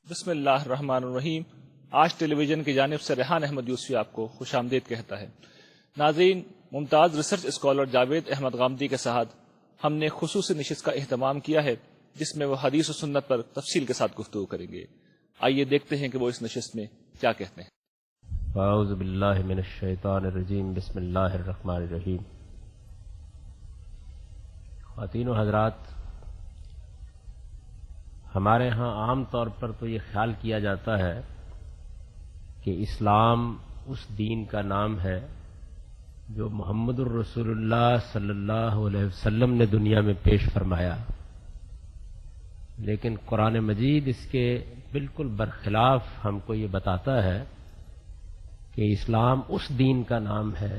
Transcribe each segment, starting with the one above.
بسم اللہ الرحمن الرحیم۔ آج ٹیلی ویژن کی جانب سے ریحان احمد یوسفی آپ کو خوش آمدید کہتا ہے۔ ناظرین، ممتاز ریسرچ اسکالر جاوید احمد غامدی کے ساتھ ہم نے خصوصی نشست کا اہتمام کیا ہے جس میں وہ حدیث و سنت پر تفصیل کے ساتھ گفتگو کریں گے۔ آئیے دیکھتے ہیں کہ وہ اس نشست میں کیا کہتے ہیں۔ اعوذ باللہ من الشیطان الرجیم، بسم اللہ الرحمن الرحیم۔ خواتین و حضرات، ہمارے ہاں عام طور پر تو یہ خیال کیا جاتا ہے کہ اسلام اس دین کا نام ہے جو محمد الرسول اللہ صلی اللہ علیہ وسلم نے دنیا میں پیش فرمایا، لیکن قرآن مجید اس کے بالکل برخلاف ہم کو یہ بتاتا ہے کہ اسلام اس دین کا نام ہے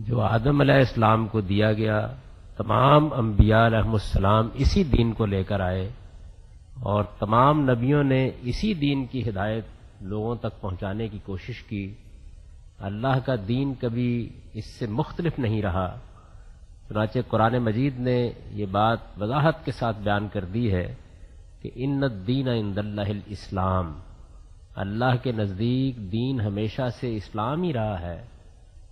جو آدم علیہ السلام کو دیا گیا۔ تمام انبیاء علیہ السلام اسی دین کو لے کر آئے اور تمام نبیوں نے اسی دین کی ہدایت لوگوں تک پہنچانے کی کوشش کی۔ اللہ کا دین کبھی اس سے مختلف نہیں رہا۔ چنانچہ قرآن مجید نے یہ بات وضاحت کے ساتھ بیان کر دی ہے کہ ان الدین عند اللہ الاسلام، اللہ کے نزدیک دین ہمیشہ سے اسلام ہی رہا ہے،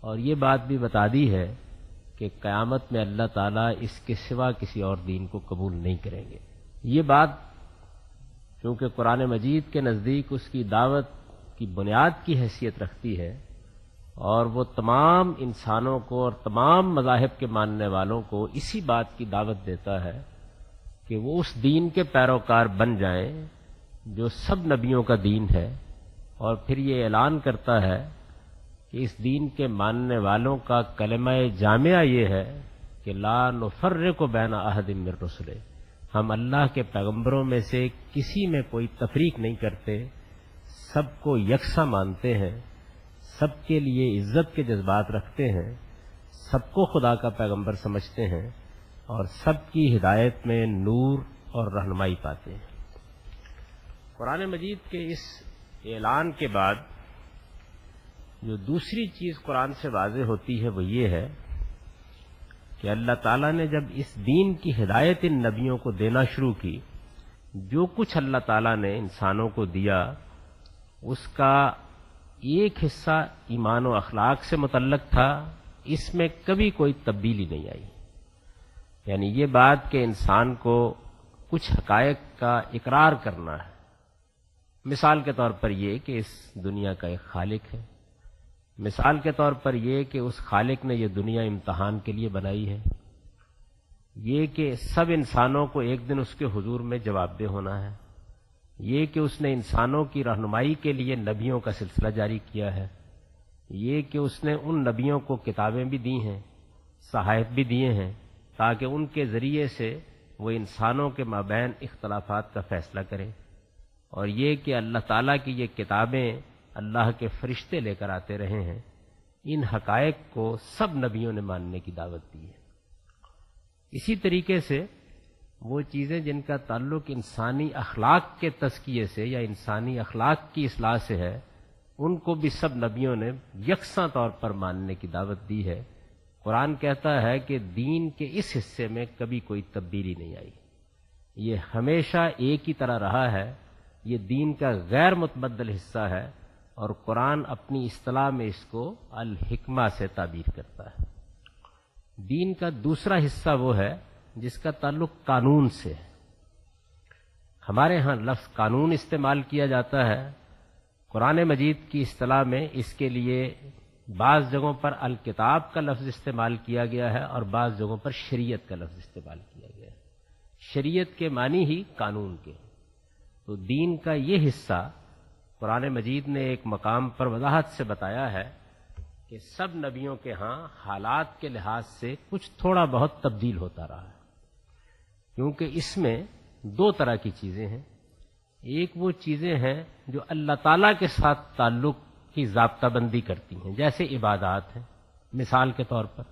اور یہ بات بھی بتا دی ہے کہ قیامت میں اللہ تعالیٰ اس کے سوا کسی اور دین کو قبول نہیں کریں گے۔ یہ بات چونکہ قرآن مجید کے نزدیک اس کی دعوت کی بنیاد کی حیثیت رکھتی ہے، اور وہ تمام انسانوں کو اور تمام مذاہب کے ماننے والوں کو اسی بات کی دعوت دیتا ہے کہ وہ اس دین کے پیروکار بن جائیں جو سب نبیوں کا دین ہے، اور پھر یہ اعلان کرتا ہے کہ اس دین کے ماننے والوں کا کلمہ جامعہ یہ ہے کہ لا نفرق بین احد من رسلہ، ہم اللہ کے پیغمبروں میں سے کسی میں کوئی تفریق نہیں کرتے، سب کو یکساں مانتے ہیں، سب کے لیے عزت کے جذبات رکھتے ہیں، سب کو خدا کا پیغمبر سمجھتے ہیں، اور سب کی ہدایت میں نور اور رہنمائی پاتے ہیں۔ قرآن مجید کے اس اعلان کے بعد جو دوسری چیز قرآن سے واضح ہوتی ہے وہ یہ ہے کہ اللہ تعالیٰ نے جب اس دین کی ہدایت ان نبیوں کو دینا شروع کی، جو کچھ اللہ تعالیٰ نے انسانوں کو دیا اس کا ایک حصہ ایمان و اخلاق سے متعلق تھا، اس میں کبھی کوئی تبدیلی نہیں آئی۔ یعنی یہ بات کہ انسان کو کچھ حقائق کا اقرار کرنا ہے، مثال کے طور پر یہ کہ اس دنیا کا ایک خالق ہے، مثال کے طور پر یہ کہ اس خالق نے یہ دنیا امتحان کے لیے بنائی ہے، یہ کہ سب انسانوں کو ایک دن اس کے حضور میں جواب دہ ہونا ہے، یہ کہ اس نے انسانوں کی رہنمائی کے لیے نبیوں کا سلسلہ جاری کیا ہے، یہ کہ اس نے ان نبیوں کو کتابیں بھی دی ہیں، صحائف بھی دیے ہیں، تاکہ ان کے ذریعے سے وہ انسانوں کے مابین اختلافات کا فیصلہ کریں، اور یہ کہ اللہ تعالیٰ کی یہ کتابیں اللہ کے فرشتے لے کر آتے رہے ہیں۔ ان حقائق کو سب نبیوں نے ماننے کی دعوت دی ہے۔ اسی طریقے سے وہ چیزیں جن کا تعلق انسانی اخلاق کے تزکیے سے یا انسانی اخلاق کی اصلاح سے ہے، ان کو بھی سب نبیوں نے یکساں طور پر ماننے کی دعوت دی ہے۔ قرآن کہتا ہے کہ دین کے اس حصے میں کبھی کوئی تبدیلی نہیں آئی، یہ ہمیشہ ایک ہی طرح رہا ہے، یہ دین کا غیر متبدل حصہ ہے، اور قرآن اپنی اصطلاح میں اس کو الحکمہ سے تعبیر کرتا ہے۔ دین کا دوسرا حصہ وہ ہے جس کا تعلق قانون سے ہے۔ ہمارے ہاں لفظ قانون استعمال کیا جاتا ہے، قرآن مجید کی اصطلاح میں اس کے لیے بعض جگہوں پر الکتاب کا لفظ استعمال کیا گیا ہے اور بعض جگہوں پر شریعت کا لفظ استعمال کیا گیا ہے۔ شریعت کے معنی ہی قانون کے، تو دین کا یہ حصہ قرآن مجید نے ایک مقام پر وضاحت سے بتایا ہے کہ سب نبیوں کے ہاں حالات کے لحاظ سے کچھ تھوڑا بہت تبدیل ہوتا رہا ہے، کیونکہ اس میں دو طرح کی چیزیں ہیں۔ ایک وہ چیزیں ہیں جو اللہ تعالیٰ کے ساتھ تعلق کی ضابطہ بندی کرتی ہیں، جیسے عبادات ہیں مثال کے طور پر،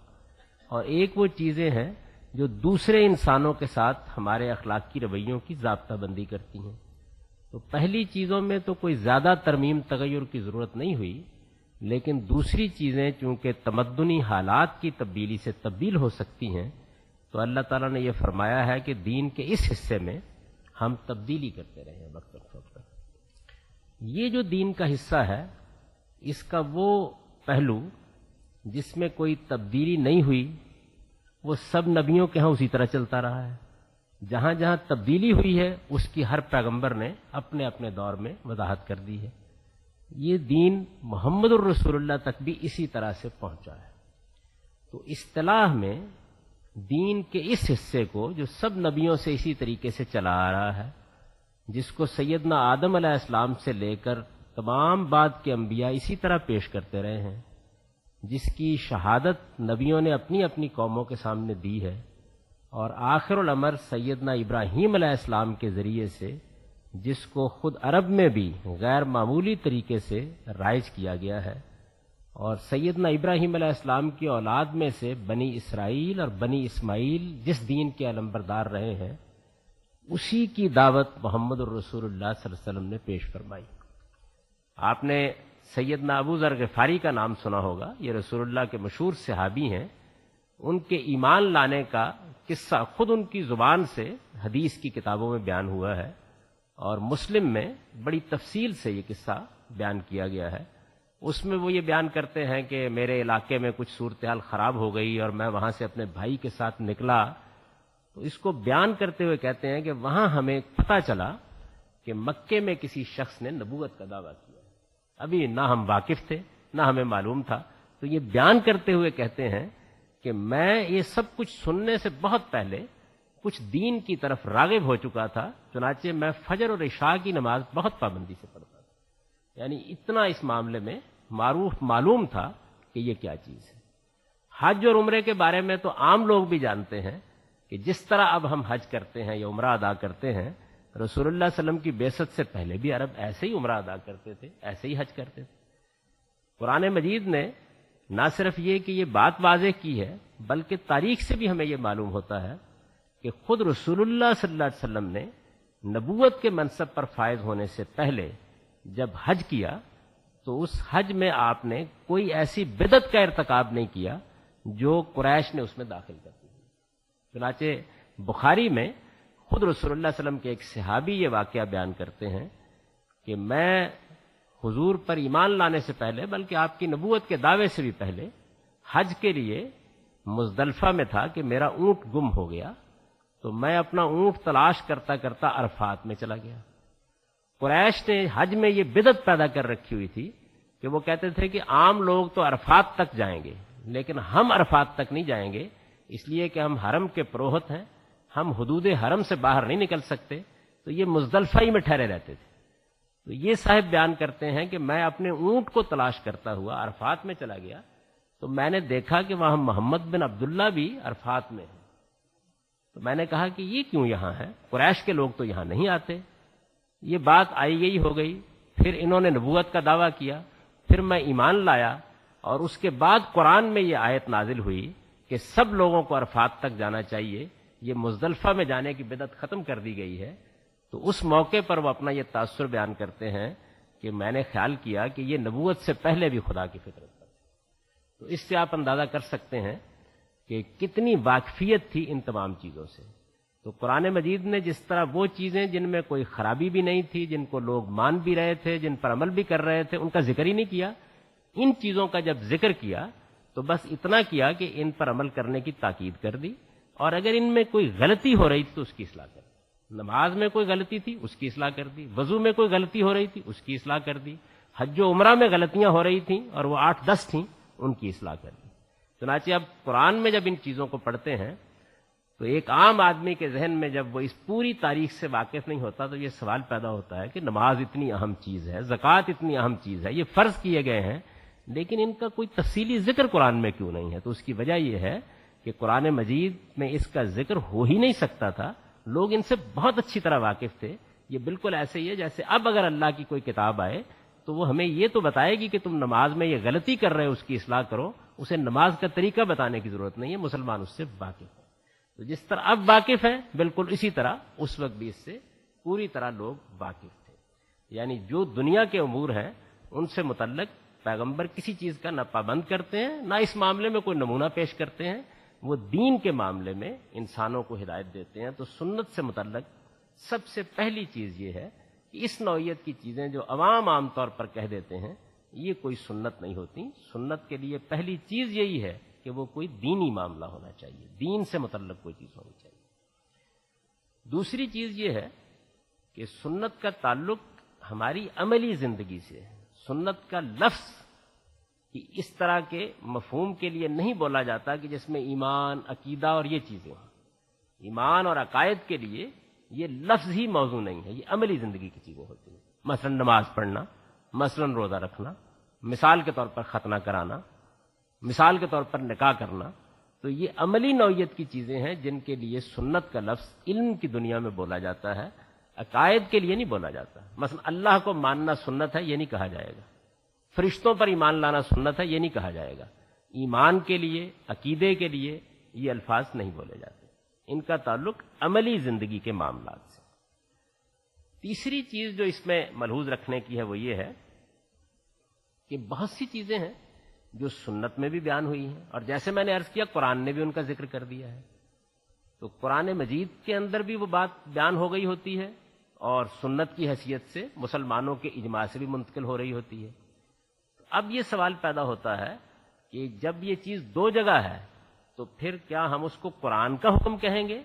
اور ایک وہ چیزیں ہیں جو دوسرے انسانوں کے ساتھ ہمارے اخلاقی رویوں کی ضابطہ بندی کرتی ہیں۔ تو پہلی چیزوں میں تو کوئی زیادہ ترمیم تغیر کی ضرورت نہیں ہوئی، لیکن دوسری چیزیں چونکہ تمدنی حالات کی تبدیلی سے تبدیل ہو سکتی ہیں، تو اللہ تعالیٰ نے یہ فرمایا ہے کہ دین کے اس حصے میں ہم تبدیلی کرتے رہے وقت وقت۔ یہ جو دین کا حصہ ہے اس کا وہ پہلو جس میں کوئی تبدیلی نہیں ہوئی وہ سب نبیوں کے ہاں اسی طرح چلتا رہا ہے. جہاں جہاں تبدیلی ہوئی ہے اس کی ہر پیغمبر نے اپنے اپنے دور میں وضاحت کر دی ہے. یہ دین محمد الرسول اللہ تک بھی اسی طرح سے پہنچا ہے. تو اصطلاح میں دین کے اس حصے کو جو سب نبیوں سے اسی طریقے سے چلا آ رہا ہے، جس کو سیدنا آدم علیہ السلام سے لے کر تمام بعد کے انبیاء اسی طرح پیش کرتے رہے ہیں، جس کی شہادت نبیوں نے اپنی اپنی قوموں کے سامنے دی ہے، اور آخر الامر سیدنا ابراہیم علیہ السلام کے ذریعے سے جس کو خود عرب میں بھی غیر معمولی طریقے سے رائج کیا گیا ہے، اور سیدنا ابراہیم علیہ السلام کی اولاد میں سے بنی اسرائیل اور بنی اسماعیل جس دین کے علمبردار رہے ہیں، اسی کی دعوت محمد الرسول اللہ صلی اللہ علیہ وسلم نے پیش فرمائی. آپ نے سیدنا ابو ذر غفاری کا نام سنا ہوگا، یہ رسول اللہ کے مشہور صحابی ہیں. ان کے ایمان لانے کا قصہ خود ان کی زبان سے حدیث کی کتابوں میں بیان ہوا ہے، اور مسلم میں بڑی تفصیل سے یہ قصہ بیان کیا گیا ہے. اس میں وہ یہ بیان کرتے ہیں کہ میرے علاقے میں کچھ صورتحال خراب ہو گئی اور میں وہاں سے اپنے بھائی کے ساتھ نکلا. تو اس کو بیان کرتے ہوئے کہتے ہیں کہ وہاں ہمیں پتہ چلا کہ مکے میں کسی شخص نے نبوت کا دعویٰ کیا. ابھی نہ ہم واقف تھے نہ ہمیں معلوم تھا. تو یہ بیان کرتے ہوئے کہتے ہیں کہ میں یہ سب کچھ سننے سے بہت پہلے کچھ دین کی طرف راغب ہو چکا تھا، چنانچہ میں فجر اور عشاء کی نماز بہت پابندی سے پڑھتا تھا. یعنی اتنا اس معاملے میں معلوم تھا کہ یہ کیا چیز ہے. حج اور عمرے کے بارے میں تو عام لوگ بھی جانتے ہیں کہ جس طرح اب ہم حج کرتے ہیں یا عمرہ ادا کرتے ہیں، رسول اللہ صلی اللہ علیہ وسلم کی بعثت سے پہلے بھی عرب ایسے ہی عمرہ ادا کرتے تھے، ایسے ہی حج کرتے تھے. قرآن مجید نے نہ صرف یہ کہ یہ بات واضح کی ہے، بلکہ تاریخ سے بھی ہمیں یہ معلوم ہوتا ہے کہ خود رسول اللہ صلی اللہ علیہ وسلم نے نبوت کے منصب پر فائز ہونے سے پہلے جب حج کیا تو اس حج میں آپ نے کوئی ایسی بدعت کا ارتکاب نہیں کیا جو قریش نے اس میں داخل کر دی. چنانچہ بخاری میں خود رسول اللہ صلی اللہ علیہ وسلم کے ایک صحابی یہ واقعہ بیان کرتے ہیں کہ میں حضور پر ایمان لانے سے پہلے، بلکہ آپ کی نبوت کے دعوے سے بھی پہلے، حج کے لیے مزدلفہ میں تھا کہ میرا اونٹ گم ہو گیا. تو میں اپنا اونٹ تلاش کرتا کرتا عرفات میں چلا گیا. قریش نے حج میں یہ بدعت پیدا کر رکھی ہوئی تھی کہ وہ کہتے تھے کہ عام لوگ تو عرفات تک جائیں گے لیکن ہم عرفات تک نہیں جائیں گے، اس لیے کہ ہم حرم کے پروہت ہیں، ہم حدود حرم سے باہر نہیں نکل سکتے. تو یہ مزدلفہ ہی میں ٹھہرے رہتے تھے. تو یہ صاحب بیان کرتے ہیں کہ میں اپنے اونٹ کو تلاش کرتا ہوا عرفات میں چلا گیا تو میں نے دیکھا کہ وہاں محمد بن عبداللہ بھی عرفات میں ہیں. تو میں نے کہا کہ یہ کیوں یہاں ہے؟ قریش کے لوگ تو یہاں نہیں آتے. یہ بات آئی گئی ہو گئی. پھر انہوں نے نبوت کا دعویٰ کیا، پھر میں ایمان لایا، اور اس کے بعد قرآن میں یہ آیت نازل ہوئی کہ سب لوگوں کو عرفات تک جانا چاہیے، یہ مزدلفہ میں جانے کی بدعت ختم کر دی گئی ہے. تو اس موقع پر وہ اپنا یہ تاثر بیان کرتے ہیں کہ میں نے خیال کیا کہ یہ نبوت سے پہلے بھی خدا کی فطرت تھی. تو اس سے آپ اندازہ کر سکتے ہیں کہ کتنی واقفیت تھی ان تمام چیزوں سے. تو قرآن مجید نے جس طرح وہ چیزیں جن میں کوئی خرابی بھی نہیں تھی، جن کو لوگ مان بھی رہے تھے، جن پر عمل بھی کر رہے تھے، ان کا ذکر ہی نہیں کیا. ان چیزوں کا جب ذکر کیا تو بس اتنا کیا کہ ان پر عمل کرنے کی تاکید کر دی، اور اگر ان میں کوئی غلطی ہو رہی تھی تو اس کی اصلاح کر دی. نماز میں کوئی غلطی تھی اس کی اصلاح کر دی، وضو میں کوئی غلطی ہو رہی تھی اس کی اصلاح کر دی، حج و عمرہ میں غلطیاں ہو رہی تھیں اور وہ 8-10 تھیں ان کی اصلاح کر دی. چنانچہ اب قرآن میں جب ان چیزوں کو پڑھتے ہیں تو ایک عام آدمی کے ذہن میں جب وہ اس پوری تاریخ سے واقف نہیں ہوتا تو یہ سوال پیدا ہوتا ہے کہ نماز اتنی اہم چیز ہے، زکوٰۃ اتنی اہم چیز ہے، یہ فرض کیے گئے ہیں، لیکن ان کا کوئی تفصیلی ذکر قرآن میں کیوں نہیں ہے؟ تو اس کی وجہ یہ ہے کہ قرآن مجید میں اس کا ذکر ہو ہی نہیں سکتا تھا. لوگ ان سے بہت اچھی طرح واقف تھے. یہ بالکل ایسے ہی ہے جیسے اب اگر اللہ کی کوئی کتاب آئے تو وہ ہمیں یہ تو بتائے گی کہ تم نماز میں یہ غلطی کر رہے ہو، اس کی اصلاح کرو. اسے نماز کا طریقہ بتانے کی ضرورت نہیں ہے، مسلمان اس سے واقف ہے. تو جس طرح اب واقف ہیں بالکل اسی طرح اس وقت بھی اس سے پوری طرح لوگ واقف تھے. یعنی جو دنیا کے امور ہیں ان سے متعلق پیغمبر کسی چیز کا نہ پابند کرتے ہیں، نہ اس معاملے میں کوئی نمونہ پیش کرتے ہیں. وہ دین کے معاملے میں انسانوں کو ہدایت دیتے ہیں. تو سنت سے متعلق سب سے پہلی چیز یہ ہے اس نوعیت کی چیزیں جو عوام عام طور پر کہہ دیتے ہیں یہ کوئی سنت نہیں ہوتی. سنت کے لیے پہلی چیز یہی ہے کہ وہ کوئی دینی معاملہ ہونا چاہیے، دین سے متعلق کوئی چیز ہونی چاہیے. دوسری چیز یہ ہے کہ سنت کا تعلق ہماری عملی زندگی سے ہے. سنت کا لفظ کہ اس طرح کے مفہوم کے لیے نہیں بولا جاتا کہ جس میں ایمان، عقیدہ اور یہ چیزیں ہوں. ایمان اور عقائد کے لیے یہ لفظ ہی موضوع نہیں ہے، یہ عملی زندگی کی چیزیں ہوتی ہیں. مثلا نماز پڑھنا، مثلا روزہ رکھنا، مثال کے طور پر ختنہ کرانا، مثال کے طور پر نکاح کرنا. تو یہ عملی نوعیت کی چیزیں ہیں جن کے لیے سنت کا لفظ علم کی دنیا میں بولا جاتا ہے، عقائد کے لیے نہیں بولا جاتا. مثلا اللہ کو ماننا سنت ہے یہ نہیں کہا جائے گا، فرشتوں پر ایمان لانا سنت ہے یہ نہیں کہا جائے گا. ایمان کے لیے، عقیدے کے لیے یہ الفاظ نہیں بولے جاتے. ان کا تعلق عملی زندگی کے معاملات سے. تیسری چیز جو اس میں ملحوظ رکھنے کی ہے وہ یہ ہے کہ بہت سی چیزیں ہیں جو سنت میں بھی بیان ہوئی ہیں، اور جیسے میں نے عرض کیا قرآن نے بھی ان کا ذکر کر دیا ہے. تو قرآن مجید کے اندر بھی وہ بات بیان ہو گئی ہوتی ہے اور سنت کی حیثیت سے مسلمانوں کے اجماع سے بھی منتقل ہو رہی ہوتی ہے. اب یہ سوال پیدا ہوتا ہے کہ جب یہ چیز دو جگہ ہے تو پھر کیا ہم اس کو قرآن کا حکم کہیں گے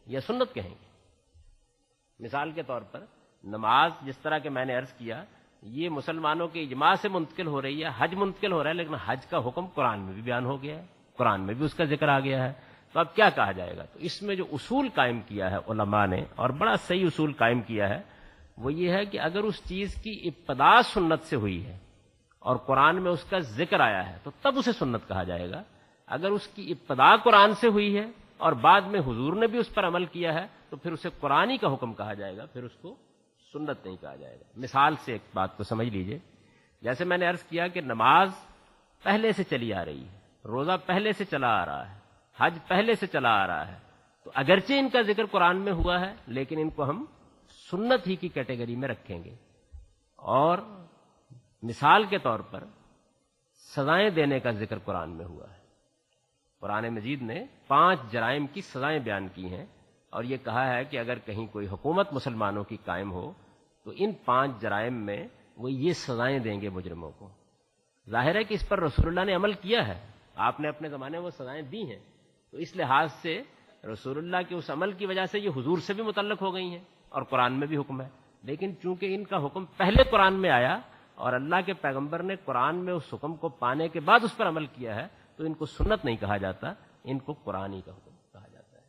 یا سنت کہیں گے؟ مثال کے طور پر نماز جس طرح کہ میں نے عرض کیا یہ مسلمانوں کے اجماع سے منتقل ہو رہی ہے، حج منتقل ہو رہا ہے، لیکن حج کا حکم قرآن میں بھی بیان ہو گیا ہے، قرآن میں بھی اس کا ذکر آ گیا ہے. تو اب کیا کہا جائے گا؟ تو اس میں جو اصول قائم کیا ہے علماء نے، اور بڑا صحیح اصول قائم کیا ہے، وہ یہ ہے کہ اگر اس چیز کی ابتدا سنت سے ہوئی ہے اور قرآن میں اس کا ذکر آیا ہے تو تب اسے سنت کہا جائے گا. اگر اس کی ابتدا قرآن سے ہوئی ہے اور بعد میں حضور نے بھی اس پر عمل کیا ہے تو پھر اسے قرآنی کا حکم کہا جائے گا، پھر اس کو سنت نہیں کہا جائے گا. مثال سے ایک بات کو سمجھ لیجئے. جیسے میں نے عرض کیا کہ نماز پہلے سے چلی آ رہی ہے، روزہ پہلے سے چلا آ رہا ہے، حج پہلے سے چلا آ رہا ہے، تو اگرچہ ان کا ذکر قرآن میں ہوا ہے لیکن ان کو ہم سنت ہی کی کیٹیگری میں رکھیں گے. اور مثال کے طور پر سزائیں دینے کا ذکر قرآن میں ہوا ہے. قرآن مجید نے 5 جرائم کی سزائیں بیان کی ہیں اور یہ کہا ہے کہ اگر کہیں کوئی حکومت مسلمانوں کی قائم ہو تو ان 5 جرائم میں وہ یہ سزائیں دیں گے مجرموں کو. ظاہر ہے کہ اس پر رسول اللہ نے عمل کیا ہے، آپ نے اپنے زمانے میں وہ سزائیں دی ہیں، تو اس لحاظ سے رسول اللہ کے اس عمل کی وجہ سے یہ حضور سے بھی متعلق ہو گئی ہیں اور قرآن میں بھی حکم ہے. لیکن چونکہ ان کا حکم پہلے قرآن میں آیا اور اللہ کے پیغمبر نے قرآن میں اس حکم کو پانے کے بعد اس پر عمل کیا ہے تو ان کو سنت نہیں کہا جاتا، ان کو قرآنی کا حکم کہا جاتا ہے.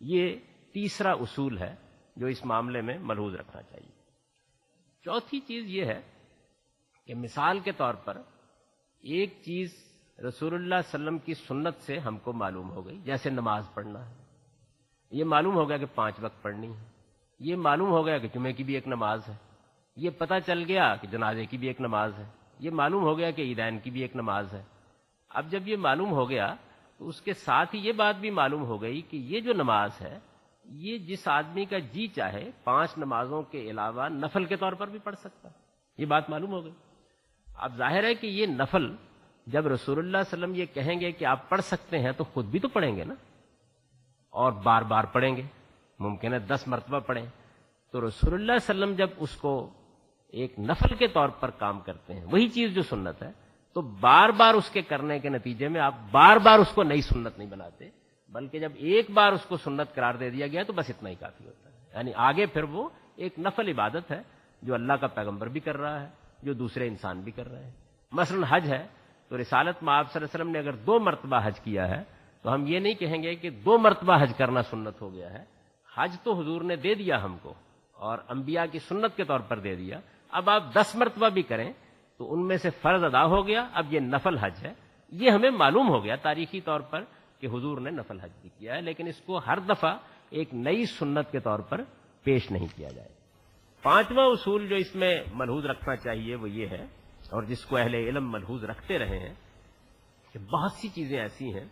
یہ تیسرا اصول ہے جو اس معاملے میں ملحوظ رکھنا چاہیے. چوتھی چیز یہ ہے کہ مثال کے طور پر ایک چیز رسول اللہ صلی اللہ علیہ وسلم کی سنت سے ہم کو معلوم ہو گئی، جیسے نماز پڑھنا ہے. یہ معلوم ہو گیا کہ 5 وقت پڑھنی ہے، یہ معلوم ہو گیا کہ جمعے کی بھی ایک نماز ہے، یہ پتہ چل گیا کہ جنازے کی بھی ایک نماز ہے، یہ معلوم ہو گیا کہ عیدین کی بھی ایک نماز ہے. اب جب یہ معلوم ہو گیا تو اس کے ساتھ ہی یہ بات بھی معلوم ہو گئی کہ یہ جو نماز ہے یہ جس آدمی کا جی چاہے 5 نمازوں کے علاوہ نفل کے طور پر بھی پڑھ سکتا ہے. یہ بات معلوم ہو گئی. اب ظاہر ہے کہ یہ نفل جب رسول اللہ صلی اللہ علیہ وسلم یہ کہیں گے کہ آپ پڑھ سکتے ہیں تو خود بھی تو پڑھیں گے نا، اور بار بار پڑھیں گے، ممکن ہے 10 مرتبہ پڑھیں. تو رسول اللہ صلی اللہ علیہ وسلم جب اس کو ایک نفل کے طور پر کام کرتے ہیں، وہی چیز جو سنت ہے، تو بار بار اس کے کرنے کے نتیجے میں آپ بار بار اس کو نئی سنت نہیں بناتے، بلکہ جب ایک بار اس کو سنت قرار دے دیا گیا تو بس اتنا ہی کافی ہوتا ہے. یعنی آگے پھر وہ ایک نفل عبادت ہے جو اللہ کا پیغمبر بھی کر رہا ہے، جو دوسرے انسان بھی کر رہے ہیں. مثلا حج ہے تو رسالت میں آپ صلی اللہ علیہ وسلم نے اگر 2 مرتبہ حج کیا ہے تو ہم یہ نہیں کہیں گے کہ 2 مرتبہ حج کرنا سنت ہو گیا ہے. حج تو حضور نے دے دیا ہم کو اور انبیاء کی سنت کے طور پر دے دیا. اب آپ 10 مرتبہ بھی کریں تو ان میں سے فرض ادا ہو گیا. اب یہ نفل حج ہے، یہ ہمیں معلوم ہو گیا تاریخی طور پر کہ حضور نے نفل حج بھی کیا ہے، لیکن اس کو ہر دفعہ ایک نئی سنت کے طور پر پیش نہیں کیا جائے. 5واں اصول جو اس میں ملحوظ رکھنا چاہیے وہ یہ ہے، اور جس کو اہل علم ملحوظ رکھتے رہے ہیں، کہ بہت سی چیزیں ایسی ہیں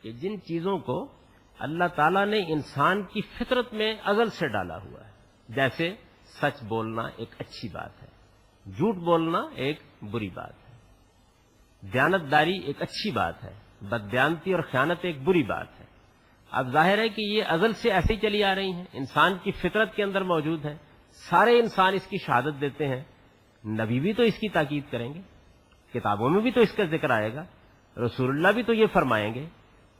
کہ جن چیزوں کو اللہ تعالیٰ نے انسان کی فطرت میں ازل سے ڈالا ہوا ہے. جیسے سچ بولنا ایک اچھی بات ہے، جھوٹ بولنا ایک بری بات ہے، دیانتداری ایک اچھی بات ہے، بددیانتی اور خیانت ایک بری بات ہے. اب ظاہر ہے کہ یہ ازل سے ایسے ہی چلی آ رہی ہیں، انسان کی فطرت کے اندر موجود ہیں. سارے انسان اس کی شہادت دیتے ہیں، نبی بھی تو اس کی تاکید کریں گے، کتابوں میں بھی تو اس کا ذکر آئے گا، رسول اللہ بھی تو یہ فرمائیں گے،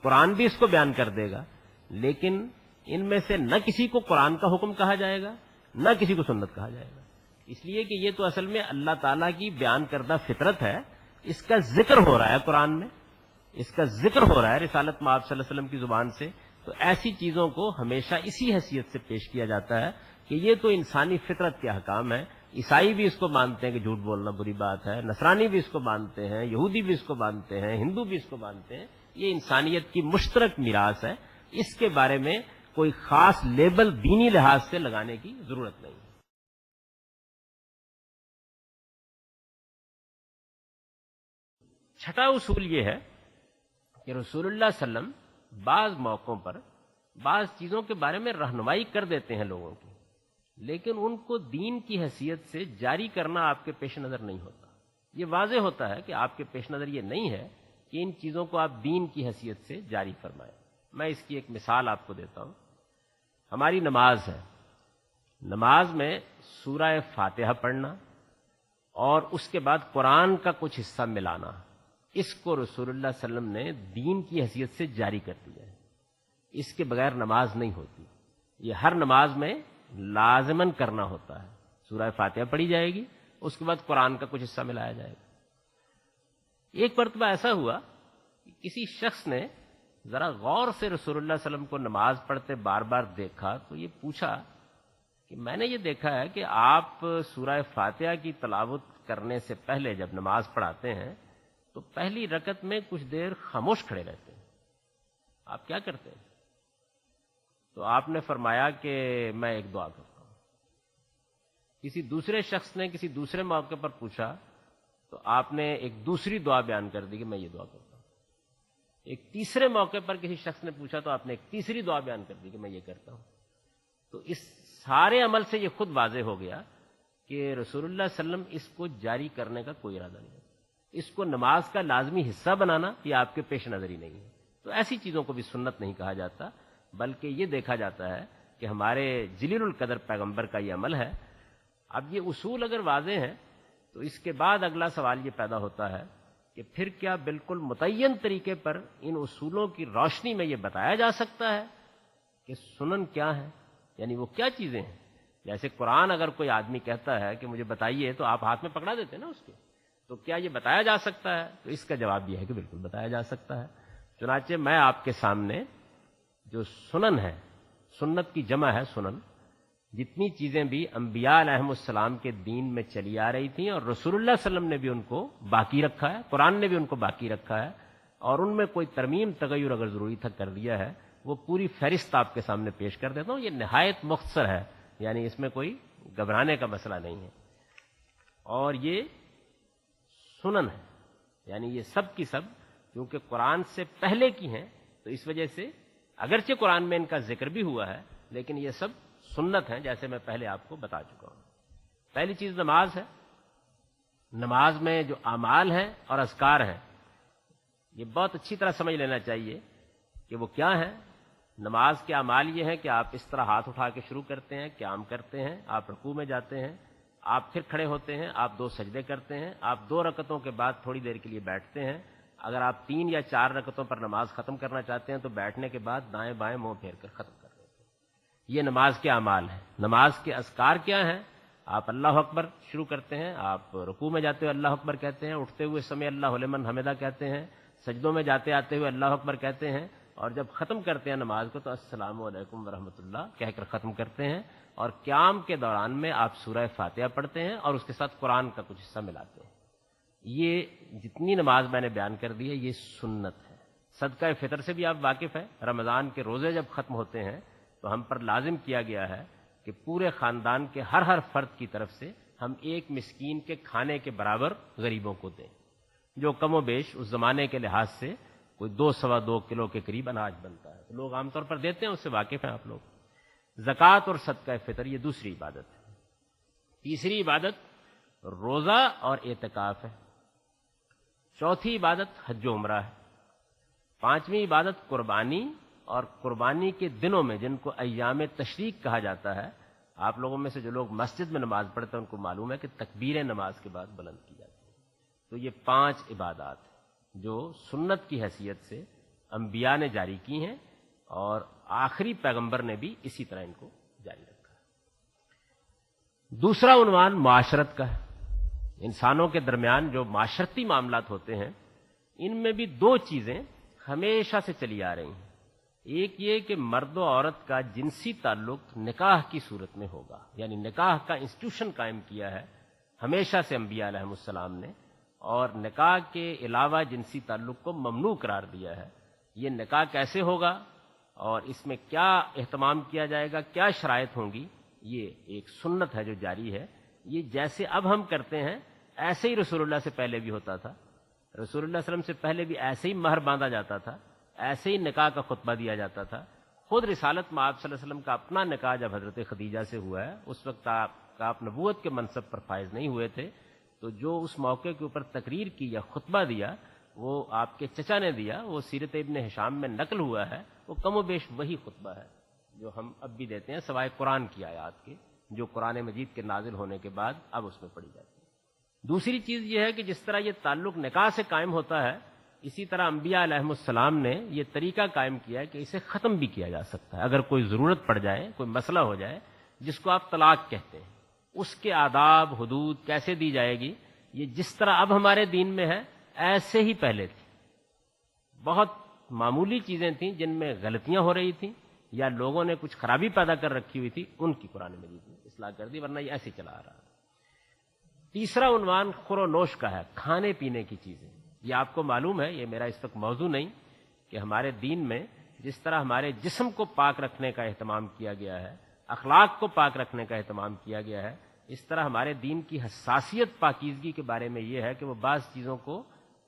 قرآن بھی اس کو بیان کر دے گا، لیکن ان میں سے نہ کسی کو قرآن کا حکم کہا جائے گا، نہ کسی کو سنت کہا جائے گا، اس لیے کہ یہ تو اصل میں اللہ تعالیٰ کی بیان کردہ فطرت ہے، اس کا ذکر ہو رہا ہے قرآن میں، اس کا ذکر ہو رہا ہے رسالت میں آپ صلی اللہ علیہ وسلم کی زبان سے، تو ایسی چیزوں کو ہمیشہ اسی حیثیت سے پیش کیا جاتا ہے کہ یہ تو انسانی فطرت کے احکام ہیں۔ عیسائی بھی اس کو مانتے ہیں کہ جھوٹ بولنا بری بات ہے، نصرانی بھی اس کو مانتے ہیں، یہودی بھی اس کو مانتے ہیں، ہندو بھی اس کو مانتے ہیں، یہ انسانیت کی مشترک میراث ہے، اس کے بارے میں کوئی خاص لیبل دینی لحاظ سے لگانے کی ضرورت نہیں ہے۔ چھٹا اصول یہ ہے کہ رسول اللہ صلی اللہ علیہ وسلم بعض موقعوں پر بعض چیزوں کے بارے میں رہنمائی کر دیتے ہیں لوگوں کی، لیکن ان کو دین کی حیثیت سے جاری کرنا آپ کے پیش نظر نہیں ہوتا۔ یہ واضح ہوتا ہے کہ آپ کے پیش نظر یہ نہیں ہے کہ ان چیزوں کو آپ دین کی حیثیت سے جاری فرمائیں۔ میں اس کی ایک مثال آپ کو دیتا ہوں۔ ہماری نماز ہے، نماز میں سورہ فاتحہ پڑھنا اور اس کے بعد قرآن کا کچھ حصہ ملانا، اس کو رسول اللہ صلی اللہ علیہ وسلم نے دین کی حیثیت سے جاری کر دیا ہے۔ اس کے بغیر نماز نہیں ہوتی، یہ ہر نماز میں لازماً کرنا ہوتا ہے۔ سورہ فاتحہ پڑھی جائے گی، اس کے بعد قرآن کا کچھ حصہ ملایا جائے گا۔ ایک مرتبہ ایسا ہوا کہ کسی شخص نے ذرا غور سے رسول اللہ صلی اللہ علیہ وسلم کو نماز پڑھتے بار بار دیکھا تو یہ پوچھا کہ میں نے یہ دیکھا ہے کہ آپ سورہ فاتحہ کی تلاوت کرنے سے پہلے جب نماز پڑھاتے ہیں تو پہلی رکعت میں کچھ دیر خاموش کھڑے رہتے ہیں، آپ کیا کرتے ہیں؟ تو آپ نے فرمایا کہ میں ایک دعا کرتا ہوں۔ کسی دوسرے شخص نے کسی دوسرے موقع پر پوچھا تو آپ نے ایک دوسری دعا بیان کر دی کہ میں یہ دعا کرتا ہوں۔ ایک تیسرے موقع پر کسی شخص نے پوچھا تو آپ نے ایک تیسری دعا بیان کر دی کہ میں یہ کرتا ہوں۔ تو اس سارے عمل سے یہ خود واضح ہو گیا کہ رسول اللہ صلی اللہ علیہ وسلم اس کو جاری کرنے کا کوئی ارادہ نہیں ہے، اس کو نماز کا لازمی حصہ بنانا یہ آپ کے پیش نظر ہی نہیں ہے۔ تو ایسی چیزوں کو بھی سنت نہیں کہا جاتا، بلکہ یہ دیکھا جاتا ہے کہ ہمارے جلیل القدر پیغمبر کا یہ عمل ہے۔ اب یہ اصول اگر واضح ہیں تو اس کے بعد اگلا سوال یہ پیدا ہوتا ہے کہ پھر کیا بالکل متعین طریقے پر ان اصولوں کی روشنی میں یہ بتایا جا سکتا ہے کہ سنن کیا ہے، یعنی وہ کیا چیزیں ہیں؟ جیسے قرآن اگر کوئی آدمی کہتا ہے کہ مجھے بتائیے تو آپ ہاتھ میں پکڑا دیتے ہیں نا اس کے، تو کیا یہ بتایا جا سکتا ہے؟ تو اس کا جواب یہ ہے کہ بالکل بتایا جا سکتا ہے۔ چنانچہ میں آپ کے سامنے جو سنن ہے، سنت کی جمع ہے سنن، جتنی چیزیں بھی انبیاء علیہم السلام کے دین میں چلی آ رہی تھیں اور رسول اللہ صلی اللہ علیہ وسلم نے بھی ان کو باقی رکھا ہے، قرآن نے بھی ان کو باقی رکھا ہے، اور ان میں کوئی ترمیم تغیر اگر ضروری تھا کر دیا ہے، وہ پوری فہرست آپ کے سامنے پیش کر دیتا ہوں۔ یہ نہایت مختصر ہے، یعنی اس میں کوئی گھبرانے کا مسئلہ نہیں ہے، اور یہ سنن ہے، یعنی یہ سب کی سب کیونکہ قرآن سے پہلے کی ہیں تو اس وجہ سے اگرچہ قرآن میں ان کا ذکر بھی ہوا ہے لیکن یہ سب سنت ہیں، جیسے میں پہلے آپ کو بتا چکا ہوں۔ پہلی چیز نماز ہے۔ نماز میں جو اعمال ہیں اور اذکار ہیں یہ بہت اچھی طرح سمجھ لینا چاہیے کہ وہ کیا ہیں۔ نماز کے اعمال یہ ہیں کہ آپ اس طرح ہاتھ اٹھا کے شروع کرتے ہیں، قیام کرتے ہیں، آپ رکوع میں جاتے ہیں، آپ پھر کھڑے ہوتے ہیں، آپ 2 سجدے کرتے ہیں، آپ 2 رکعتوں کے بعد تھوڑی دیر کے لیے بیٹھتے ہیں، اگر آپ 3 یا 4 رکعتوں پر نماز ختم کرنا چاہتے ہیں تو بیٹھنے کے بعد دائیں بائیں منہ پھیر کر ختم کر دیتے ہیں۔ یہ نماز کے اعمال ہیں۔ نماز کے اذکار کیا ہیں؟ آپ اللہ اکبر شروع کرتے ہیں، آپ رکوع میں جاتے ہوئے اللہ اکبر کہتے ہیں، اٹھتے ہوئے سمع اللہ لمن حمدہ کہتے ہیں، سجدوں میں جاتے آتے ہوئے اللہ اکبر کہتے ہیں، اور جب ختم کرتے ہیں نماز کو تو السلام علیکم ورحمۃ اللہ کہہ کر ختم کرتے ہیں، اور قیام کے دوران میں آپ سورہ فاتحہ پڑھتے ہیں اور اس کے ساتھ قرآن کا کچھ حصہ ملاتے ہیں۔ یہ جتنی نماز میں نے بیان کر دی ہے یہ سنت ہے۔ صدقہ فطر سے بھی آپ واقف ہیں، رمضان کے روزے جب ختم ہوتے ہیں تو ہم پر لازم کیا گیا ہے کہ پورے خاندان کے ہر فرد کی طرف سے ہم 1 مسکین کے کھانے کے برابر غریبوں کو دیں، جو کم و بیش اس زمانے کے لحاظ سے کوئی 2-2.25 کلو کے قریب اناج بنتا ہے، تو لوگ عام طور پر دیتے ہیں، اس سے واقف ہیں آپ لوگ۔ زکوٰۃ اور صدقہ فطر یہ دوسری عبادت ہے۔ تیسری عبادت روزہ اور اعتکاف ہے۔ چوتھی عبادت حج و عمرہ ہے۔ 5ویں عبادت قربانی، اور قربانی کے دنوں میں جن کو ایام تشریق کہا جاتا ہے آپ لوگوں میں سے جو لوگ مسجد میں نماز پڑھتے ہیں ان کو معلوم ہے کہ تکبیر نماز کے بعد بلند کی جاتی ہے. تو یہ 5 عبادات ہیں جو سنت کی حیثیت سے انبیاء نے جاری کی ہیں اور آخری پیغمبر نے بھی اسی طرح ان کو جاری رکھا ہے. دوسرا عنوان معاشرت کا ہے. انسانوں کے درمیان جو معاشرتی معاملات ہوتے ہیں ان میں بھی 2 چیزیں ہمیشہ سے چلی آ رہی ہیں. ایک یہ کہ مرد و عورت کا جنسی تعلق نکاح کی صورت میں ہوگا، یعنی نکاح کا انسٹیٹیوشن قائم کیا ہے ہمیشہ سے انبیاء علیہ السلام نے، اور نکاح کے علاوہ جنسی تعلق کو ممنوع قرار دیا ہے. یہ نکاح کیسے ہوگا اور اس میں کیا اہتمام کیا جائے گا، کیا شرائط ہوں گی، یہ ایک سنت ہے جو جاری ہے. یہ جیسے اب ہم کرتے ہیں ایسے ہی رسول اللہ سے پہلے بھی ہوتا تھا. رسول اللہ صلی اللہ علیہ وسلم سے پہلے بھی ایسے ہی مہر باندھا جاتا تھا، ایسے ہی نکاح کا خطبہ دیا جاتا تھا. خود رسالت میں آپ صلی اللہ علیہ وسلم کا اپنا نکاح جب حضرت خدیجہ سے ہوا ہے اس وقت آپ نبوت کے منصب پر فائز نہیں ہوئے تھے، تو جو اس موقع کے اوپر تقریر کی یا خطبہ دیا وہ آپ کے چچا نے دیا. وہ سیرت ابن ہشام میں نقل ہوا ہے. وہ کم و بیش وہی خطبہ ہے جو ہم اب بھی دیتے ہیں سوائے قرآن کی آیات کے جو قرآن مجید کے نازل ہونے کے بعد اب اس میں پڑھی جاتی ہے. دوسری چیز یہ ہے کہ جس طرح یہ تعلق نکاح سے قائم ہوتا ہے اسی طرح انبیاء علیہ السلام نے یہ طریقہ قائم کیا ہے کہ اسے ختم بھی کیا جا سکتا ہے. اگر کوئی ضرورت پڑ جائے، کوئی مسئلہ ہو جائے جس کو آپ طلاق کہتے ہیں، اس کے آداب حدود کیسے دی جائے گی، یہ جس طرح اب ہمارے دین میں ہے ایسے ہی پہلے تھی. بہت معمولی چیزیں تھیں جن میں غلطیاں ہو رہی تھیں یا لوگوں نے کچھ خرابی پیدا کر رکھی ہوئی تھی، ان کی قرآن مجید نے اصلاح کر دی، ورنہ یہ ایسے چلا آ رہا ہے. تیسرا عنوان خور و نوش کا ہے، کھانے پینے کی چیزیں. یہ آپ کو معلوم ہے، یہ میرا اس وقت موضوع نہیں، کہ ہمارے دین میں جس طرح ہمارے جسم کو پاک رکھنے کا اہتمام کیا گیا ہے، اخلاق کو پاک رکھنے کا اہتمام کیا گیا ہے، اس طرح ہمارے دین کی حساسیت پاکیزگی کے بارے میں یہ ہے کہ وہ بعض چیزوں کو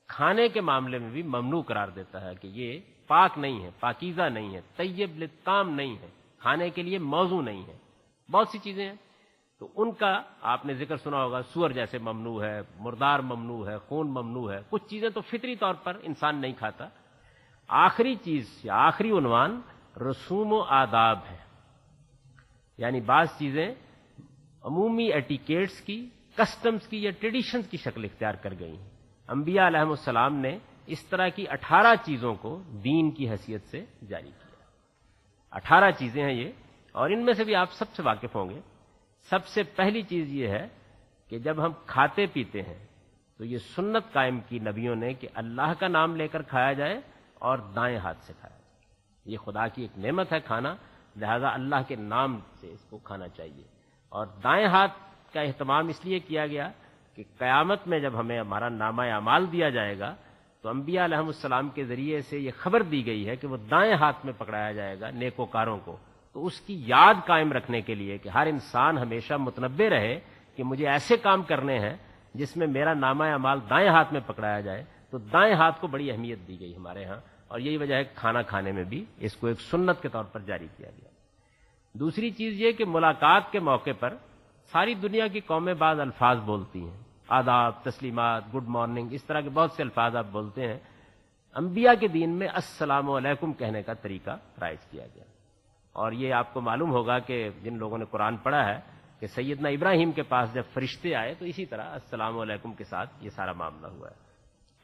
کھانے کے معاملے میں بھی ممنوع قرار دیتا ہے کہ یہ پاک نہیں ہے، پاکیزہ نہیں ہے، طیب للطعام نہیں ہے، کھانے کے لیے موزوں نہیں ہے. بہت سی چیزیں ہیں تو ان کا آپ نے ذکر سنا ہوگا. سور جیسے ممنوع ہے، مردار ممنوع ہے، خون ممنوع ہے. کچھ چیزیں تو فطری طور پر انسان نہیں کھاتا. آخری چیز یا آخری عنوان رسوم و آداب ہے، یعنی بعض چیزیں عمومی ایٹیکیٹس کی، کسٹمز کی یا ٹریڈیشنز کی شکل اختیار کر گئی ہیں. انبیاء علیہ السلام نے اس طرح کی 18 چیزوں کو دین کی حیثیت سے جاری کیا. 18 چیزیں ہیں یہ، اور ان میں سے بھی آپ سب سے واقف ہوں گے. سب سے پہلی چیز یہ ہے کہ جب ہم کھاتے پیتے ہیں تو یہ سنت قائم کی نبیوں نے کہ اللہ کا نام لے کر کھایا جائے اور دائیں ہاتھ سے کھایا جائے. یہ خدا کی ایک نعمت ہے کھانا، لہذا اللہ کے نام سے اس کو کھانا چاہیے. اور دائیں ہاتھ کا اہتمام اس لیے کیا گیا کہ قیامت میں جب ہمیں ہمارا نامہ اعمال دیا جائے گا تو انبیاء علیہ السلام کے ذریعے سے یہ خبر دی گئی ہے کہ وہ دائیں ہاتھ میں پکڑایا جائے گا نیکوکاروں کو. تو اس کی یاد قائم رکھنے کے لیے کہ ہر انسان ہمیشہ متنبہ رہے کہ مجھے ایسے کام کرنے ہیں جس میں میرا نامہ اعمال دائیں ہاتھ میں پکڑایا جائے، تو دائیں ہاتھ کو بڑی اہمیت دی گئی ہمارے ہاں. اور یہی وجہ ہے کھانا کھانے میں بھی اس کو ایک سنت کے طور پر جاری کیا گیا. دوسری چیز یہ کہ ملاقات کے موقع پر ساری دنیا کی قومیں بعض الفاظ بولتی ہیں، آداب، تسلیمات، گڈ مارننگ، اس طرح کے بہت سے الفاظ آپ بولتے ہیں. انبیاء کے دین میں السلام علیکم کہنے کا طریقہ رائج کیا گیا. اور یہ آپ کو معلوم ہوگا کہ جن لوگوں نے قرآن پڑھا ہے کہ سیدنا ابراہیم کے پاس جب فرشتے آئے تو اسی طرح السلام علیکم کے ساتھ یہ سارا معاملہ ہوا ہے.